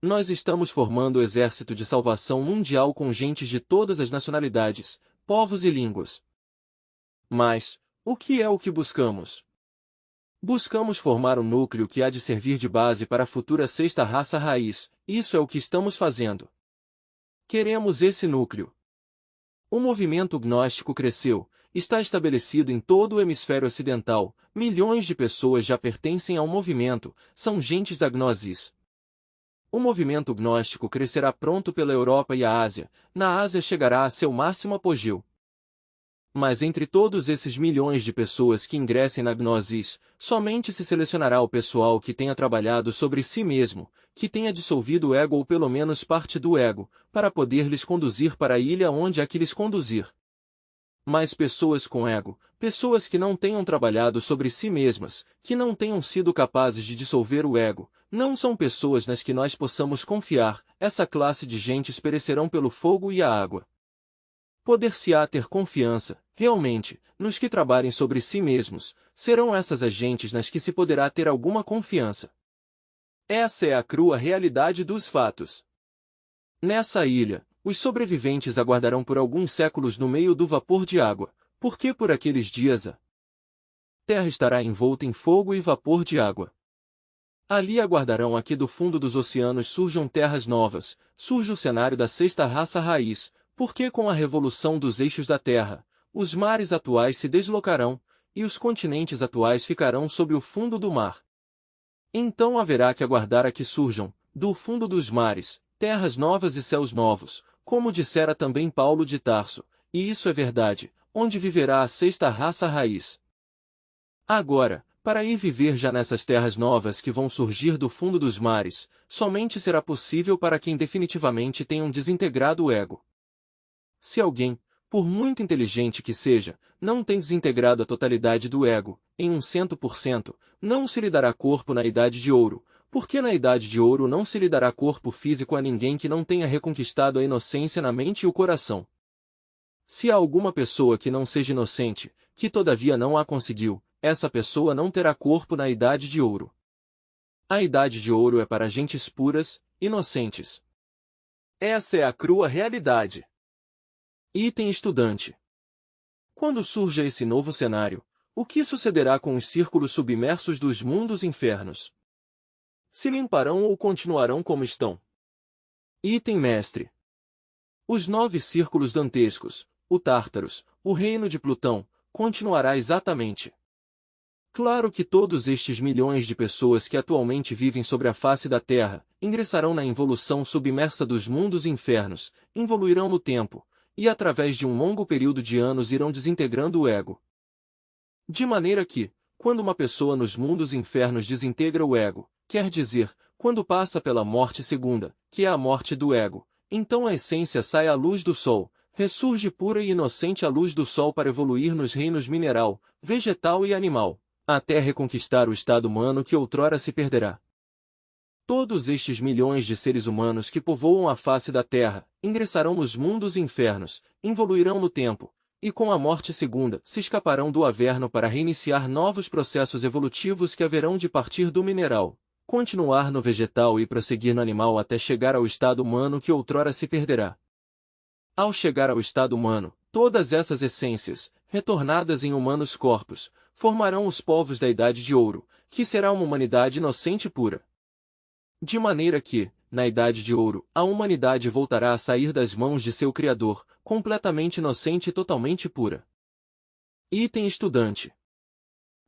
Nós estamos formando o Exército de Salvação Mundial com gentes de todas as nacionalidades, povos e línguas. Mas, o que é o que buscamos? Buscamos formar um núcleo que há de servir de base para a futura sexta raça raiz, isso é o que estamos fazendo. Queremos esse núcleo. O movimento gnóstico cresceu, está estabelecido em todo o hemisfério ocidental, milhões de pessoas já pertencem ao movimento, são gentes da gnosis. O movimento gnóstico crescerá pronto pela Europa e a Ásia, na Ásia chegará a seu máximo apogeu. Mas entre todos esses milhões de pessoas que ingressem na gnosis, somente se selecionará o pessoal que tenha trabalhado sobre si mesmo, que tenha dissolvido o ego ou pelo menos parte do ego, para poder lhes conduzir para a ilha onde há que lhes conduzir. Mas pessoas com ego, pessoas que não tenham trabalhado sobre si mesmas, que não tenham sido capazes de dissolver o ego, não são pessoas nas que nós possamos confiar, essa classe de gentes perecerão pelo fogo e a água. Poder-se-á ter confiança, realmente, nos que trabalhem sobre si mesmos, serão essas as gentes nas que se poderá ter alguma confiança. Essa é a crua realidade dos fatos. Nessa ilha, os sobreviventes aguardarão por alguns séculos no meio do vapor de água, porque por aqueles dias a terra estará envolta em fogo e vapor de água. Ali aguardarão a que do fundo dos oceanos surjam terras novas, surja o cenário da sexta raça raiz, Porque com a revolução dos eixos da Terra, os mares atuais se deslocarão, e os continentes atuais ficarão sob o fundo do mar. Então haverá que aguardar a que surjam, do fundo dos mares, terras novas e céus novos, como dissera também Paulo de Tarso, e isso é verdade, onde viverá a sexta raça raiz. Agora, para ir viver já nessas terras novas que vão surgir do fundo dos mares, somente será possível para quem definitivamente tenha desintegrado o ego. Se alguém, por muito inteligente que seja, não tem desintegrado a totalidade do ego, em 100%, não se lhe dará corpo na Idade de Ouro, porque na Idade de Ouro não se lhe dará corpo físico a ninguém que não tenha reconquistado a inocência na mente e o coração. Se há alguma pessoa que não seja inocente, que todavia não a conseguiu, essa pessoa não terá corpo na Idade de Ouro. A Idade de Ouro é para gentes puras, inocentes. Essa é a crua realidade. Item estudante. Quando surja esse novo cenário, o que sucederá com os círculos submersos dos mundos infernos? Se limparão ou continuarão como estão? Item mestre. Os 9 círculos dantescos, o Tártaros, o reino de Plutão, continuará exatamente. Claro que todos estes milhões de pessoas que atualmente vivem sobre a face da Terra, ingressarão na involução submersa dos mundos infernos, involuirão no tempo, e através de um longo período de anos irão desintegrando o ego. De maneira que, quando uma pessoa nos mundos infernos desintegra o ego, quer dizer, quando passa pela morte segunda, que é a morte do ego, então a essência sai à luz do sol, ressurge pura e inocente à luz do sol para evoluir nos reinos mineral, vegetal e animal, até reconquistar o estado humano que outrora se perderá. Todos estes milhões de seres humanos que povoam a face da Terra, ingressarão nos mundos infernos, involuirão no tempo, e com a morte segunda se escaparão do averno para reiniciar novos processos evolutivos que haverão de partir do mineral, continuar no vegetal e prosseguir no animal até chegar ao estado humano que outrora se perderá. Ao chegar ao estado humano, todas essas essências, retornadas em humanos corpos, formarão os povos da Idade de Ouro, que será uma humanidade inocente e pura. De maneira que, na Idade de Ouro, a humanidade voltará a sair das mãos de seu Criador, completamente inocente e totalmente pura. Item estudante.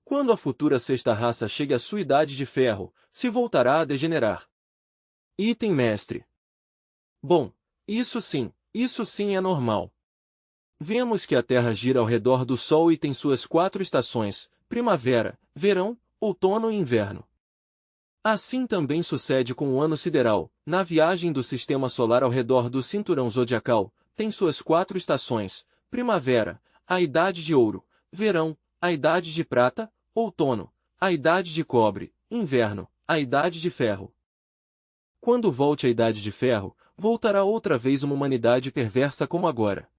Quando a futura sexta raça chegue à sua idade de ferro, se voltará a degenerar. Item mestre. Bom, isso sim é normal. Vemos que a Terra gira ao redor do Sol e tem suas 4 estações, primavera, verão, outono e inverno. Assim também sucede com o ano sideral, na viagem do sistema solar ao redor do cinturão zodiacal, tem suas 4 estações, primavera, a idade de ouro, verão, a idade de prata, outono, a idade de cobre, inverno, a idade de ferro. Quando volte a idade de ferro, voltará outra vez uma humanidade perversa como agora.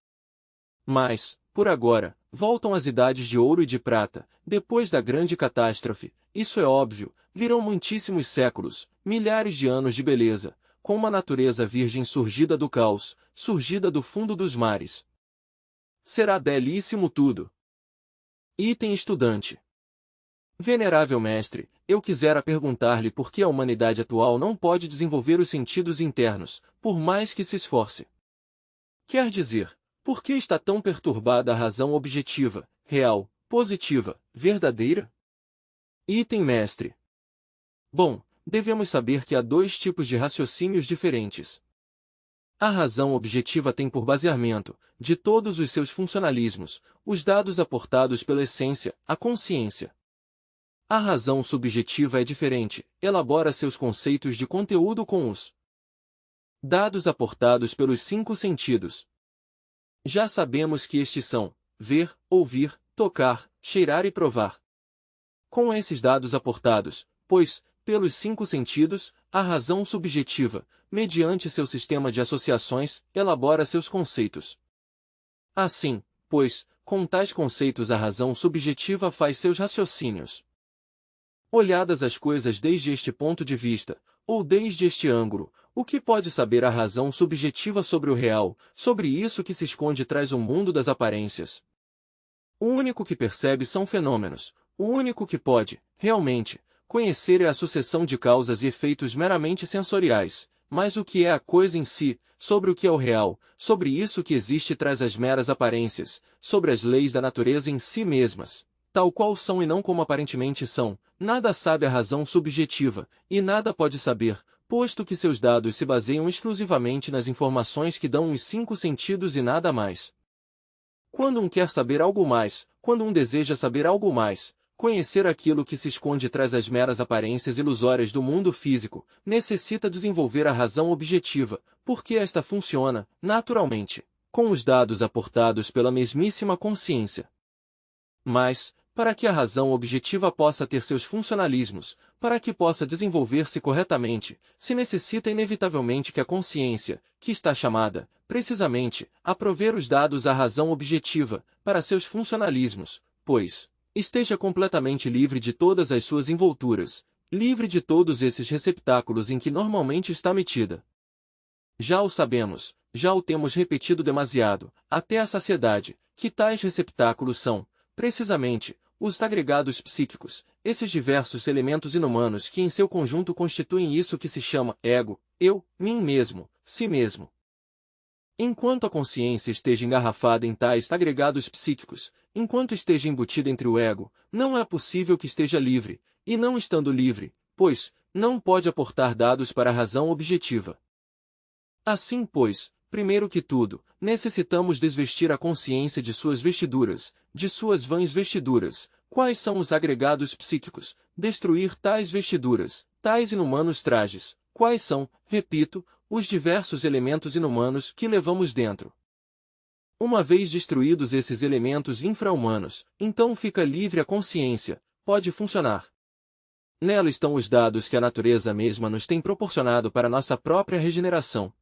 Mas, por agora, voltam as idades de ouro e de prata, depois da grande catástrofe, isso é óbvio, virão muitíssimos séculos, milhares de anos de beleza, com uma natureza virgem surgida do caos, surgida do fundo dos mares. Será belíssimo tudo. Item estudante. Venerável mestre, eu quisera perguntar-lhe por que a humanidade atual não pode desenvolver os sentidos internos, por mais que se esforce. Quer dizer, por que está tão perturbada a razão objetiva, real, positiva, verdadeira? Item mestre. Bom, devemos saber que há 2 tipos de raciocínios diferentes. A razão objetiva tem por baseamento, de todos os seus funcionalismos, os dados aportados pela essência, a consciência. A razão subjetiva é diferente, elabora seus conceitos de conteúdo com os dados aportados pelos 5 sentidos. Já sabemos que estes são ver, ouvir, tocar, cheirar e provar. Com esses dados aportados, pois, pelos 5 sentidos, a razão subjetiva, mediante seu sistema de associações, elabora seus conceitos. Assim, pois, com tais conceitos a razão subjetiva faz seus raciocínios. Olhadas as coisas desde este ponto de vista, ou desde este ângulo, o que pode saber a razão subjetiva sobre o real, sobre isso que se esconde tras o mundo das aparências? O único que percebe são fenômenos, o único que pode, realmente, conhecer é a sucessão de causas e efeitos meramente sensoriais, mas o que é a coisa em si, sobre o que é o real, sobre isso que existe traz as meras aparências, sobre as leis da natureza em si mesmas, tal qual são e não como aparentemente são, nada sabe a razão subjetiva, e nada pode saber, posto que seus dados se baseiam exclusivamente nas informações que dão os 5 sentidos e nada mais. Quando um quer saber algo mais, quando um deseja saber algo mais, conhecer aquilo que se esconde traz as meras aparências ilusórias do mundo físico, necessita desenvolver a razão objetiva, porque esta funciona, naturalmente, com os dados aportados pela mesmíssima consciência. Mas, para que a razão objetiva possa ter seus funcionalismos, para que possa desenvolver-se corretamente, se necessita inevitavelmente que a consciência, que está chamada, precisamente, a prover os dados à razão objetiva, para seus funcionalismos, pois, esteja completamente livre de todas as suas envolturas, livre de todos esses receptáculos em que normalmente está metida. Já o sabemos, já o temos repetido demasiado, até a saciedade, que tais receptáculos são, precisamente, os agregados psíquicos, esses diversos elementos inumanos que em seu conjunto constituem isso que se chama ego, eu, mim mesmo, si mesmo. Enquanto a consciência esteja engarrafada em tais agregados psíquicos, enquanto esteja embutida entre o ego, não é possível que esteja livre, e não estando livre, pois, não pode aportar dados para a razão objetiva. Assim, pois, primeiro que tudo, necessitamos desvestir a consciência de suas vestiduras, de suas vãs vestiduras. Quais são os agregados psíquicos? Destruir tais vestiduras, tais inumanos trajes. Quais são, repito, os diversos elementos inumanos que levamos dentro? Uma vez destruídos esses elementos infra-humanos, então fica livre a consciência, pode funcionar. Nela estão os dados que a natureza mesma nos tem proporcionado para nossa própria regeneração.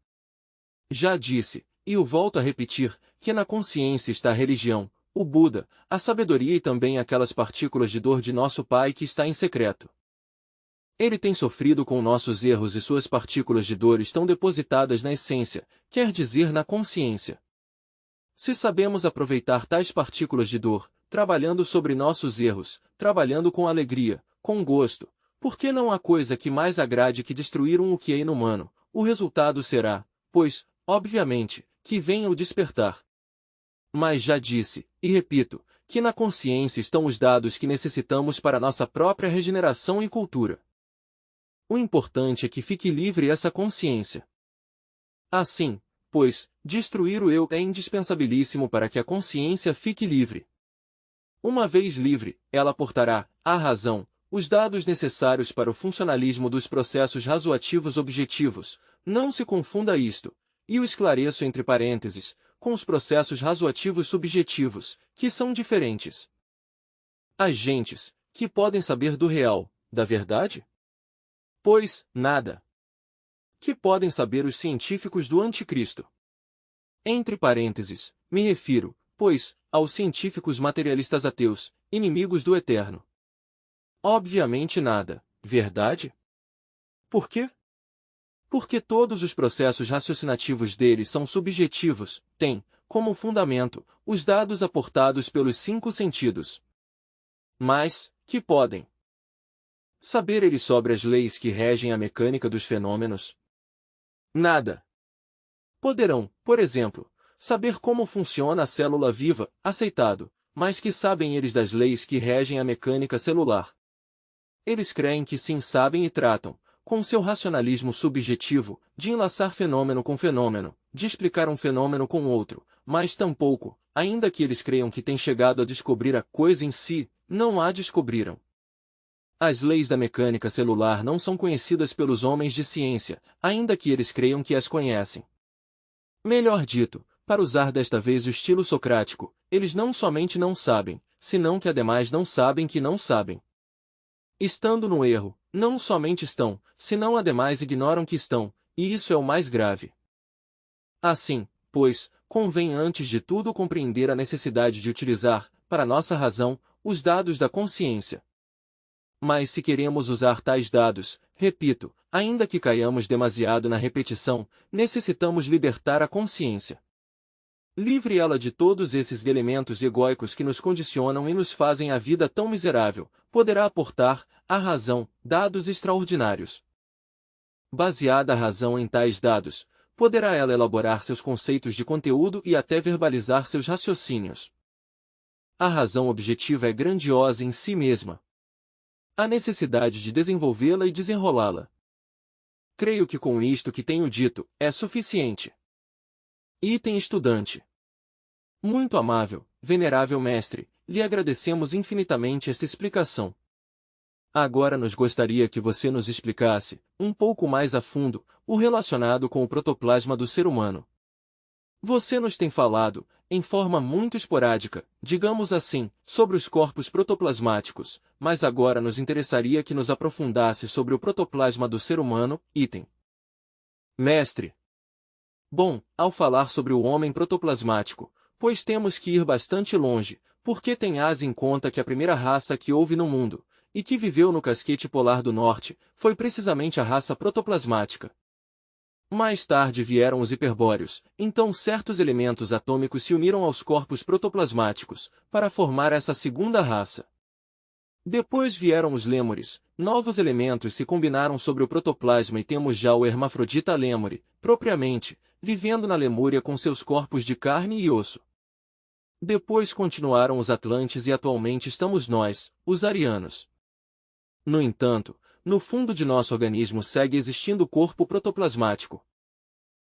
Já disse, e o volto a repetir, que na consciência está a religião, o Buda, a sabedoria e também aquelas partículas de dor de nosso Pai que está em secreto. Ele tem sofrido com nossos erros e suas partículas de dor estão depositadas na essência, quer dizer na consciência. Se sabemos aproveitar tais partículas de dor, trabalhando sobre nossos erros, trabalhando com alegria, com gosto, por que não há coisa que mais agrade que destruir o que é inumano? O resultado será, pois, obviamente, que venha o despertar. Mas já disse, e repito, que na consciência estão os dados que necessitamos para nossa própria regeneração e cultura. O importante é que fique livre essa consciência. Assim, pois, destruir o eu é indispensabilíssimo para que a consciência fique livre. Uma vez livre, ela aportará, à razão, os dados necessários para o funcionalismo dos processos razoativos objetivos. Não se confunda isto, e o esclareço entre parênteses, com os processos razoativos subjetivos, que são diferentes. As gentes, que podem saber do real, da verdade? Pois, nada. Que podem saber os científicos do anticristo? Entre parênteses, me refiro, pois, aos científicos materialistas ateus, inimigos do eterno. Obviamente nada, verdade? Por quê? Porque todos os processos raciocinativos deles são subjetivos, têm, como fundamento, os dados aportados pelos 5 sentidos. Mas, que podem saber eles sobre as leis que regem a mecânica dos fenômenos? Nada. Poderão, por exemplo, saber como funciona a célula viva, aceitado, mas que sabem eles das leis que regem a mecânica celular? Eles creem que sim sabem e tratam, com seu racionalismo subjetivo, de enlaçar fenômeno com fenômeno, de explicar um fenômeno com outro, mas tampouco, ainda que eles creiam que têm chegado a descobrir a coisa em si, não a descobriram. As leis da mecânica celular não são conhecidas pelos homens de ciência, ainda que eles creiam que as conhecem. Melhor dito, para usar desta vez o estilo socrático, eles não somente não sabem, senão que ademais não sabem que não sabem. Estando no erro, não somente estão, senão ademais ignoram que estão, e isso é o mais grave. Assim, pois, convém antes de tudo compreender a necessidade de utilizar, para nossa razão, os dados da consciência. Mas se queremos usar tais dados, repito, ainda que caiamos demasiado na repetição, necessitamos libertar a consciência. Livre ela de todos esses elementos egóicos que nos condicionam e nos fazem a vida tão miserável, poderá aportar, à razão, dados extraordinários. Baseada a razão em tais dados, poderá ela elaborar seus conceitos de conteúdo e até verbalizar seus raciocínios. A razão objetiva é grandiosa em si mesma. Há necessidade de desenvolvê-la e desenrolá-la. Creio que com isto que tenho dito, é suficiente. Item estudante. Muito amável, venerável mestre, lhe agradecemos infinitamente esta explicação. Agora nos gostaria que você nos explicasse, um pouco mais a fundo, o relacionado com o protoplasma do ser humano. Você nos tem falado, em forma muito esporádica, digamos assim, sobre os corpos protoplasmáticos, mas agora nos interessaria que nos aprofundasse sobre o protoplasma do ser humano, item. Mestre. Bom, ao falar sobre o homem protoplasmático, pois temos que ir bastante longe, porque tenhas em conta que a primeira raça que houve no mundo, e que viveu no casquete polar do norte, foi precisamente a raça protoplasmática. Mais tarde vieram os hiperbóreos, então certos elementos atômicos se uniram aos corpos protoplasmáticos, para formar essa segunda raça. Depois vieram os lêmures, novos elementos se combinaram sobre o protoplasma e temos já o hermafrodita lêmure, propriamente, vivendo na Lemúria com seus corpos de carne e osso. Depois continuaram os atlantes e atualmente estamos nós, os arianos. No entanto, no fundo de nosso organismo segue existindo o corpo protoplasmático.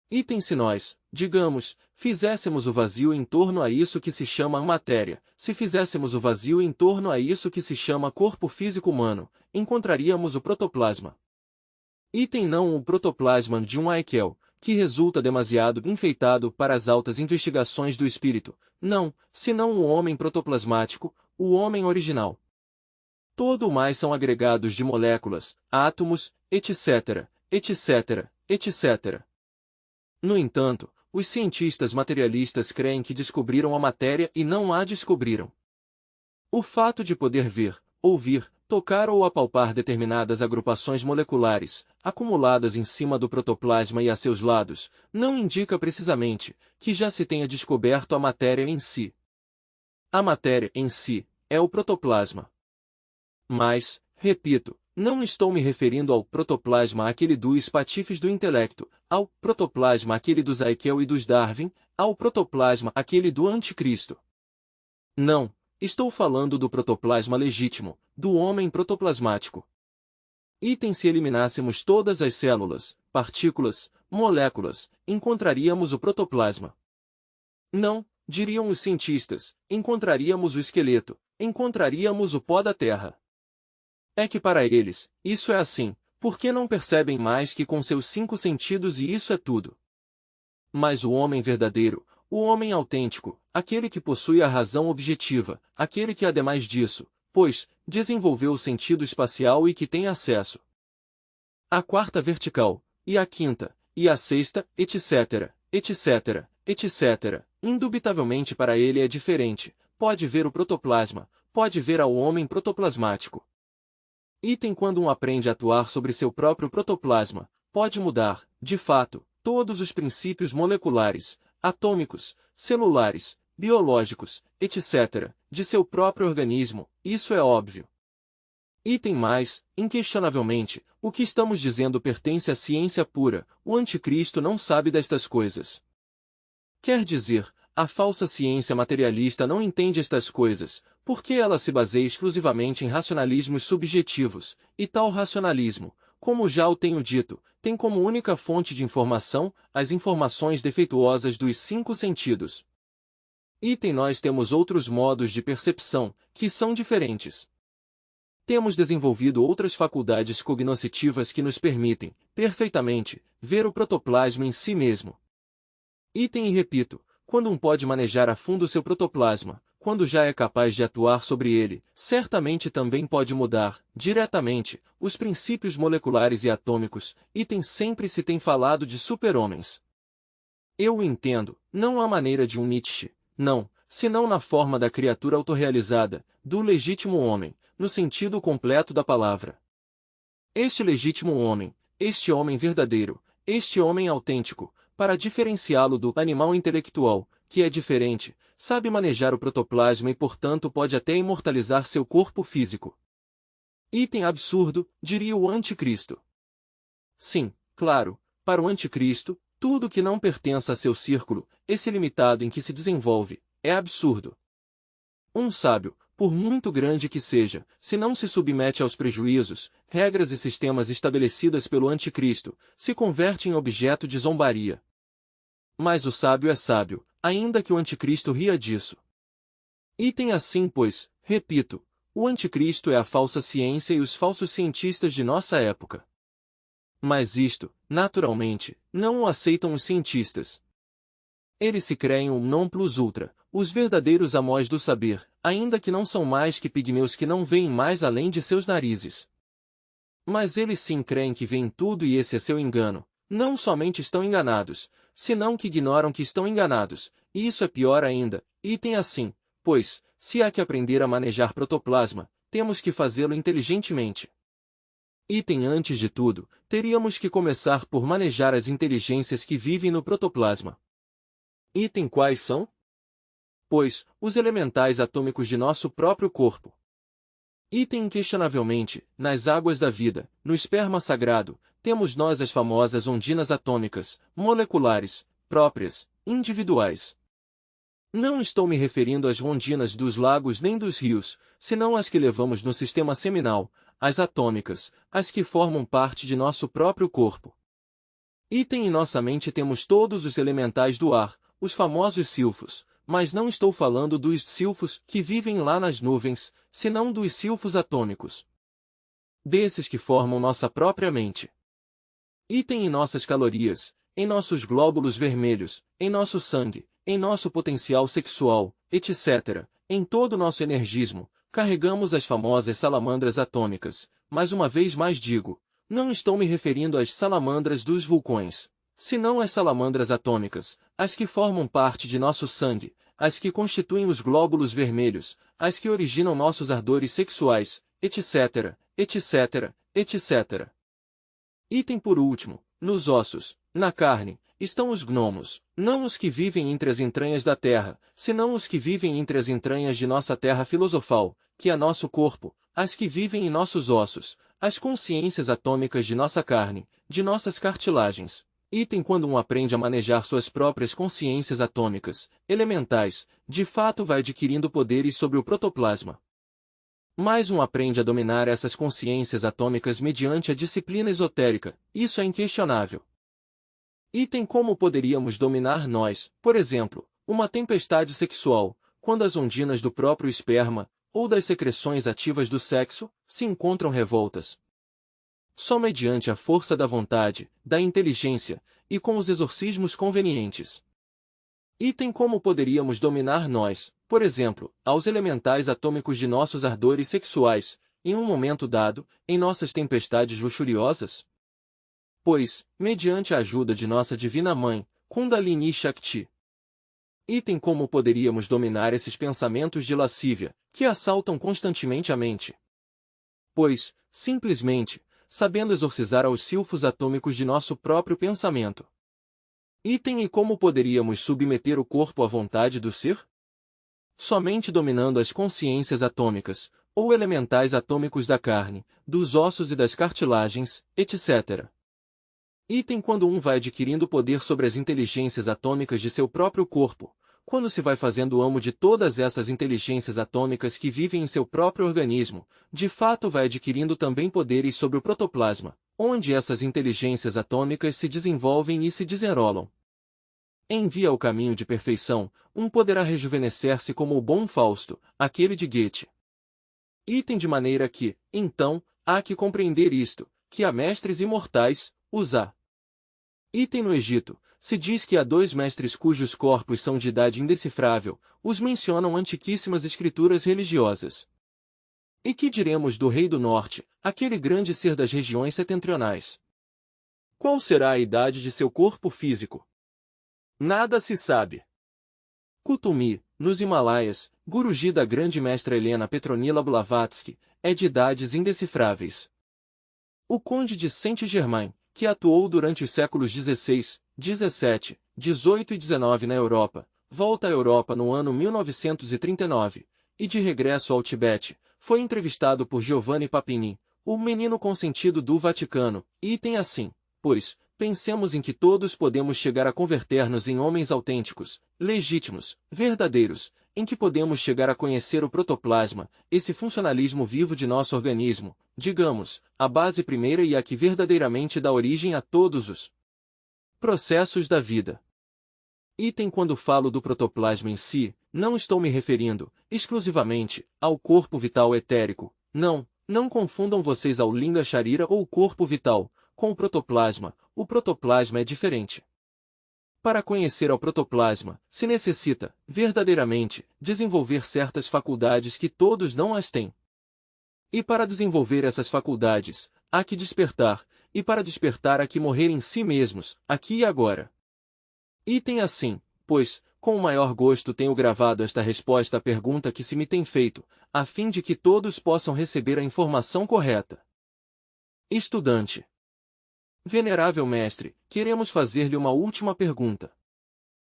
Item se nós, digamos, fizéssemos o vazio em torno a isso que se chama matéria, se fizéssemos o vazio em torno a isso que se chama corpo físico humano, encontraríamos o protoplasma. Item não o protoplasma de um Haeckel, que resulta demasiado enfeitado para as altas investigações do espírito, não, senão o homem protoplasmático, o homem original. Todo o mais são agregados de moléculas, átomos, etc., etc., etc. No entanto, os cientistas materialistas creem que descobriram a matéria e não a descobriram. O fato de poder ver, ouvir, tocar ou apalpar determinadas agrupações moleculares, acumuladas em cima do protoplasma e a seus lados, não indica precisamente que já se tenha descoberto a matéria em si. A matéria em si é o protoplasma. Mas, repito, não estou me referindo ao protoplasma aquele dos patifes do intelecto, ao protoplasma aquele dos Haeckel e dos Darwin, ao protoplasma aquele do anticristo. Não, estou falando do protoplasma legítimo, do homem protoplasmático. Item se eliminássemos todas as células, partículas, moléculas, encontraríamos o protoplasma. Não, diriam os cientistas, encontraríamos o esqueleto, encontraríamos o pó da terra. É que para eles, isso é assim, porque não percebem mais que com seus 5 sentidos e isso é tudo. Mas o homem verdadeiro, o homem autêntico, aquele que possui a razão objetiva, aquele que ademais disso, pois, desenvolveu o sentido espacial e que tem acesso à quarta vertical, e à quinta, e à sexta, etc., etc., etc., indubitavelmente para ele é diferente, pode ver o protoplasma, pode ver ao homem protoplasmático. Item quando um aprende a atuar sobre seu próprio protoplasma, pode mudar, de fato, todos os princípios moleculares, atômicos, celulares, biológicos, etc., de seu próprio organismo, isso é óbvio. Item mais, inquestionavelmente, o que estamos dizendo pertence à ciência pura, o anticristo não sabe destas coisas. Quer dizer, a falsa ciência materialista não entende estas coisas, porque ela se baseia exclusivamente em racionalismos subjetivos, e tal racionalismo, como já o tenho dito, tem como única fonte de informação as informações defeituosas dos 5 sentidos. Item nós temos outros modos de percepção, que são diferentes. Temos desenvolvido outras faculdades cognoscitivas que nos permitem, perfeitamente, ver o protoplasma em si mesmo. Item e repito, quando um pode manejar a fundo seu protoplasma, quando já é capaz de atuar sobre ele, certamente também pode mudar, diretamente, os princípios moleculares e atômicos, item sempre se tem falado de super-homens. Eu o entendo, não à maneira de um Nietzsche, não, senão na forma da criatura autorrealizada, do legítimo homem, no sentido completo da palavra. Este legítimo homem, este homem verdadeiro, este homem autêntico, para diferenciá-lo do animal intelectual, que é diferente, sabe manejar o protoplasma e portanto pode até imortalizar seu corpo físico. Item absurdo, diria o anticristo. Sim, Claro, para o anticristo, tudo que não pertença a seu círculo, esse limitado em que se desenvolve, é absurdo. Um sábio, por muito grande que seja, se não se submete aos prejuízos, regras e sistemas estabelecidas pelo anticristo, se converte em objeto de zombaria. Mas o sábio é sábio, ainda que o anticristo ria disso. Item assim pois, repito, o anticristo é a falsa ciência e os falsos cientistas de nossa época. Mas isto, naturalmente, não o aceitam os cientistas. Eles se creem um non plus ultra, os verdadeiros amós do saber, ainda que não são mais que pigmeus que não veem mais além de seus narizes. Mas eles sim creem que veem tudo e esse é seu engano. Não somente estão enganados, senão que ignoram que estão enganados, e isso é pior ainda. Item assim, pois, se há que aprender a manejar protoplasma, temos que fazê-lo inteligentemente. Item antes de tudo, teríamos que começar por manejar as inteligências que vivem no protoplasma. Item quais são? Pois, os elementais atômicos de nosso próprio corpo. Item inquestionavelmente, nas águas da vida, no esperma sagrado, temos nós as famosas ondinas atômicas, moleculares, próprias, individuais. Não estou me referindo às ondinas dos lagos nem dos rios, senão às que levamos no sistema seminal, as atômicas, as que formam parte de nosso próprio corpo. Item em nossa mente temos todos os elementais do ar, os famosos silfos, mas não estou falando dos silfos que vivem lá nas nuvens, senão dos silfos atômicos. Desses que formam nossa própria mente. Item em nossas calorias, em nossos glóbulos vermelhos, em nosso sangue, em nosso potencial sexual, etc., em todo o nosso energismo, carregamos as famosas salamandras atômicas, mas uma vez mais digo, não estou me referindo às salamandras dos vulcões, senão às salamandras atômicas, as que formam parte de nosso sangue, as que constituem os glóbulos vermelhos, as que originam nossos ardores sexuais, etc., etc., etc. Item por último, nos ossos, na carne, estão os gnomos, não os que vivem entre as entranhas da terra, senão os que vivem entre as entranhas de nossa terra filosofal, que é nosso corpo, as que vivem em nossos ossos, as consciências atômicas de nossa carne, de nossas cartilagens. Item quando um aprende a manejar suas próprias consciências atômicas, elementais, de fato vai adquirindo poderes sobre o protoplasma. Mais um aprende a dominar essas consciências atômicas mediante a disciplina esotérica, isso é inquestionável. Item como poderíamos dominar nós, por exemplo, uma tempestade sexual, quando as ondinas do próprio esperma, ou das secreções ativas do sexo, se encontram revoltas. Só mediante a força da vontade, da inteligência, e com os exorcismos convenientes. Item como poderíamos dominar nós, por exemplo, aos elementais atômicos de nossos ardores sexuais, em um momento dado, em nossas tempestades luxuriosas? Pois, mediante a ajuda de nossa Divina Mãe, Kundalini Shakti. Item como poderíamos dominar esses pensamentos de lascívia, que assaltam constantemente a mente? Pois, simplesmente, sabendo exorcizar aos silfos atômicos de nosso próprio pensamento. Item e como poderíamos submeter o corpo à vontade do ser? Somente dominando as consciências atômicas, ou elementais atômicos da carne, dos ossos e das cartilagens, etc. Item quando um vai adquirindo poder sobre as inteligências atômicas de seu próprio corpo, quando se vai fazendo amo de todas essas inteligências atômicas que vivem em seu próprio organismo, de fato vai adquirindo também poderes sobre o protoplasma, onde essas inteligências atômicas se desenvolvem e se desenrolam. Em via ao caminho de perfeição, um poderá rejuvenescer-se como o bom Fausto, aquele de Goethe. Item de maneira que, então, há que compreender isto, que há mestres imortais, os há. Item no Egito, se diz que há 2 mestres cujos corpos são de idade indecifrável, os mencionam antiquíssimas escrituras religiosas. E que diremos do Rei do Norte, aquele grande ser das regiões setentrionais? Qual será a idade de seu corpo físico? Nada se sabe. Kutumi, nos Himalaias, Guruji da grande mestra Helena Petronila Blavatsky, é de idades indecifráveis. O conde de Saint-Germain, que atuou durante os séculos XVI, XVII, XVIII e XIX na Europa, volta à Europa no ano 1939, e de regresso ao Tibete, foi entrevistado por Giovanni Papini, o menino consentido do Vaticano, item assim, pois, pensemos em que todos podemos chegar a converter-nos em homens autênticos, legítimos, verdadeiros, em que podemos chegar a conhecer o protoplasma, esse funcionalismo vivo de nosso organismo, digamos, a base primeira e a que verdadeiramente dá origem a todos os processos da vida. Quando falo do protoplasma em si, não estou me referindo, exclusivamente, ao corpo vital etérico. Não confundam vocês ao Linga Sharira ou corpo vital, com o protoplasma. O protoplasma é diferente. Para conhecer ao protoplasma, se necessita, verdadeiramente, desenvolver certas faculdades que todos não as têm. E para desenvolver essas faculdades, há que despertar, e para despertar há que morrer em si mesmos, aqui e agora. Assim, pois, com o maior gosto tenho gravado esta resposta à pergunta que se me tem feito, a fim de que todos possam receber a informação correta. Estudante. Venerável mestre, queremos fazer-lhe uma última pergunta.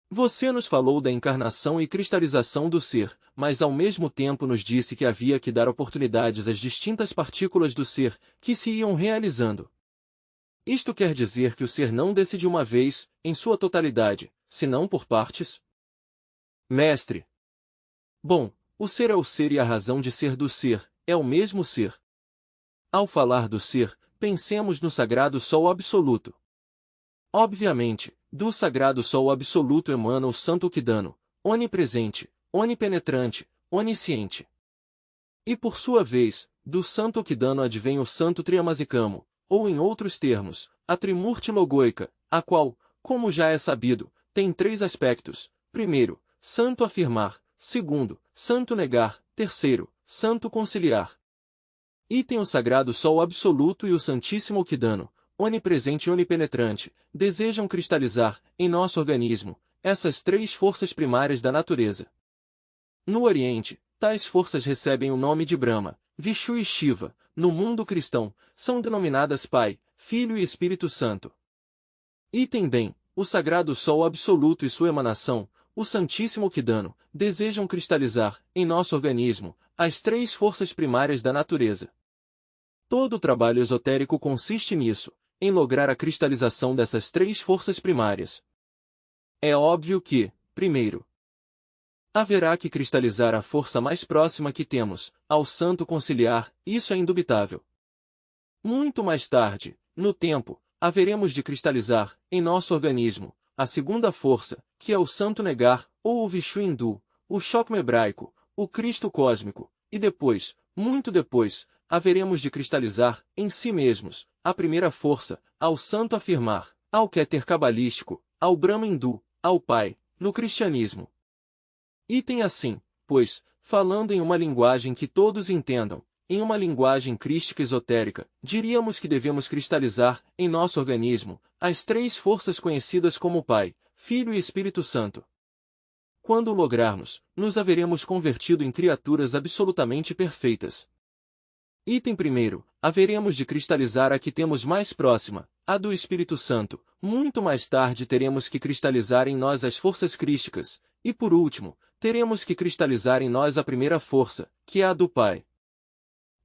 Você nos falou da encarnação e cristalização do ser, mas ao mesmo tempo nos disse que havia que dar oportunidades às distintas partículas do ser, que se iam realizando. Isto quer dizer que o ser não desce de uma vez, em sua totalidade, senão por partes? Mestre. Bom, o ser é o ser e a razão de ser do ser, é o mesmo ser. Ao falar do ser, pensemos no Sagrado Sol Absoluto. Obviamente, do Sagrado Sol Absoluto emana o Santo Kidano, onipresente, onipenetrante, onisciente. E por sua vez, do Santo Kidano advém o Santo Triamazikamo, ou em outros termos, a Trimurti Logoica, a qual, como já é sabido, tem três aspectos. Primeiro, Santo Afirmar. Segundo, Santo Negar. Terceiro, Santo Conciliar. Tem o Sagrado Sol Absoluto e o Santíssimo Kidano, onipresente e onipenetrante, desejam cristalizar, em nosso organismo, essas três forças primárias da natureza. No Oriente, tais forças recebem o nome de Brahma, Vishnu e Shiva. No mundo cristão, são denominadas Pai, Filho e Espírito Santo. Também, o Sagrado Sol Absoluto e sua emanação, o Santíssimo Kidano, desejam cristalizar, em nosso organismo, as três forças primárias da natureza. Todo o trabalho esotérico consiste nisso, em lograr a cristalização dessas três forças primárias. É óbvio que, primeiro, haverá que cristalizar a força mais próxima que temos, ao Santo Conciliar, isso é indubitável. Muito mais tarde, no tempo, haveremos de cristalizar, em nosso organismo, a segunda força, que é o Santo Negar, ou o Vishnu hindu, o Shakma hebraico, o Cristo cósmico, e depois, muito depois, haveremos de cristalizar, em si mesmos, a primeira força, ao Santo Afirmar, ao Keter cabalístico, ao Brahma hindu, ao Pai, no cristianismo. Assim, pois, falando em uma linguagem que todos entendam, em uma linguagem crística esotérica, diríamos que devemos cristalizar, em nosso organismo, as três forças conhecidas como Pai, Filho e Espírito Santo. Quando o lograrmos, nos haveremos convertido em criaturas absolutamente perfeitas. Primeiro, haveremos de cristalizar a que temos mais próxima, a do Espírito Santo. Muito mais tarde teremos que cristalizar em nós as forças crísticas, e por último, teremos que cristalizar em nós a primeira força, que é a do Pai.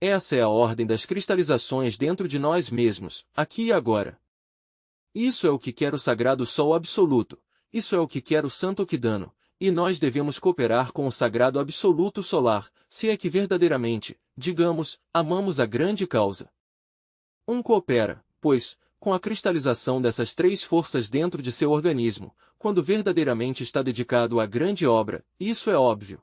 Essa é a ordem das cristalizações dentro de nós mesmos, aqui e agora. Isso é o que quer o Sagrado Sol Absoluto, isso é o que quer o Santo Kidano, e nós devemos cooperar com o Sagrado Absoluto Solar, se é que verdadeiramente, digamos, amamos a grande causa. Coopera, pois, com a cristalização dessas três forças dentro de seu organismo, quando verdadeiramente está dedicado à grande obra, isso é óbvio.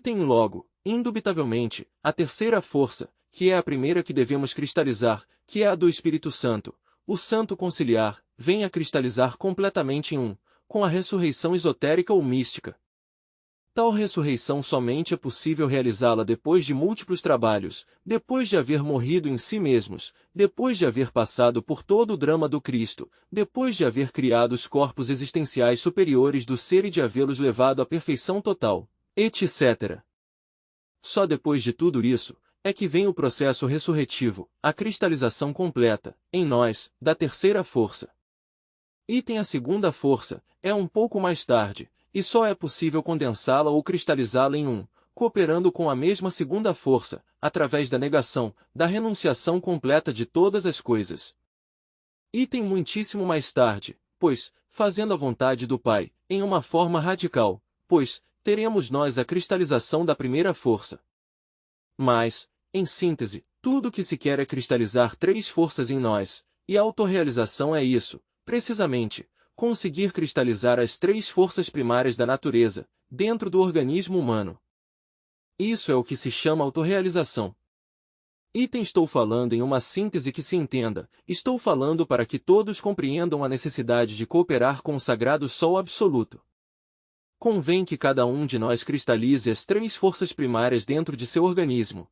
Tem logo, indubitavelmente, a terceira força, que é a primeira que devemos cristalizar, que é a do Espírito Santo, o Santo Conciliar, vem a cristalizar completamente em com a ressurreição esotérica ou mística. Tal ressurreição somente é possível realizá-la depois de múltiplos trabalhos, depois de haver morrido em si mesmos, depois de haver passado por todo o drama do Cristo, depois de haver criado os corpos existenciais superiores do ser e de havê-los levado à perfeição total, etc. Só depois de tudo isso, é que vem o processo ressurretivo, a cristalização completa, em nós, da terceira força. A segunda força, é um pouco mais tarde, e só é possível condensá-la ou cristalizá-la em cooperando com a mesma segunda força, através da negação, da renunciação completa de todas as coisas. Item muitíssimo mais tarde, pois, fazendo a vontade do Pai, em uma forma radical, pois, teremos nós a cristalização da primeira força. Mas, em síntese, tudo o que se quer é cristalizar três forças em nós, e a autorrealização é isso, precisamente, conseguir cristalizar as três forças primárias da natureza, dentro do organismo humano. Isso é o que se chama autorrealização. Item estou falando em uma síntese que se entenda, estou falando para que todos compreendam a necessidade de cooperar com o sagrado Sol absoluto. Convém que cada um de nós cristalize as três forças primárias dentro de seu organismo.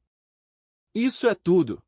Isso é tudo.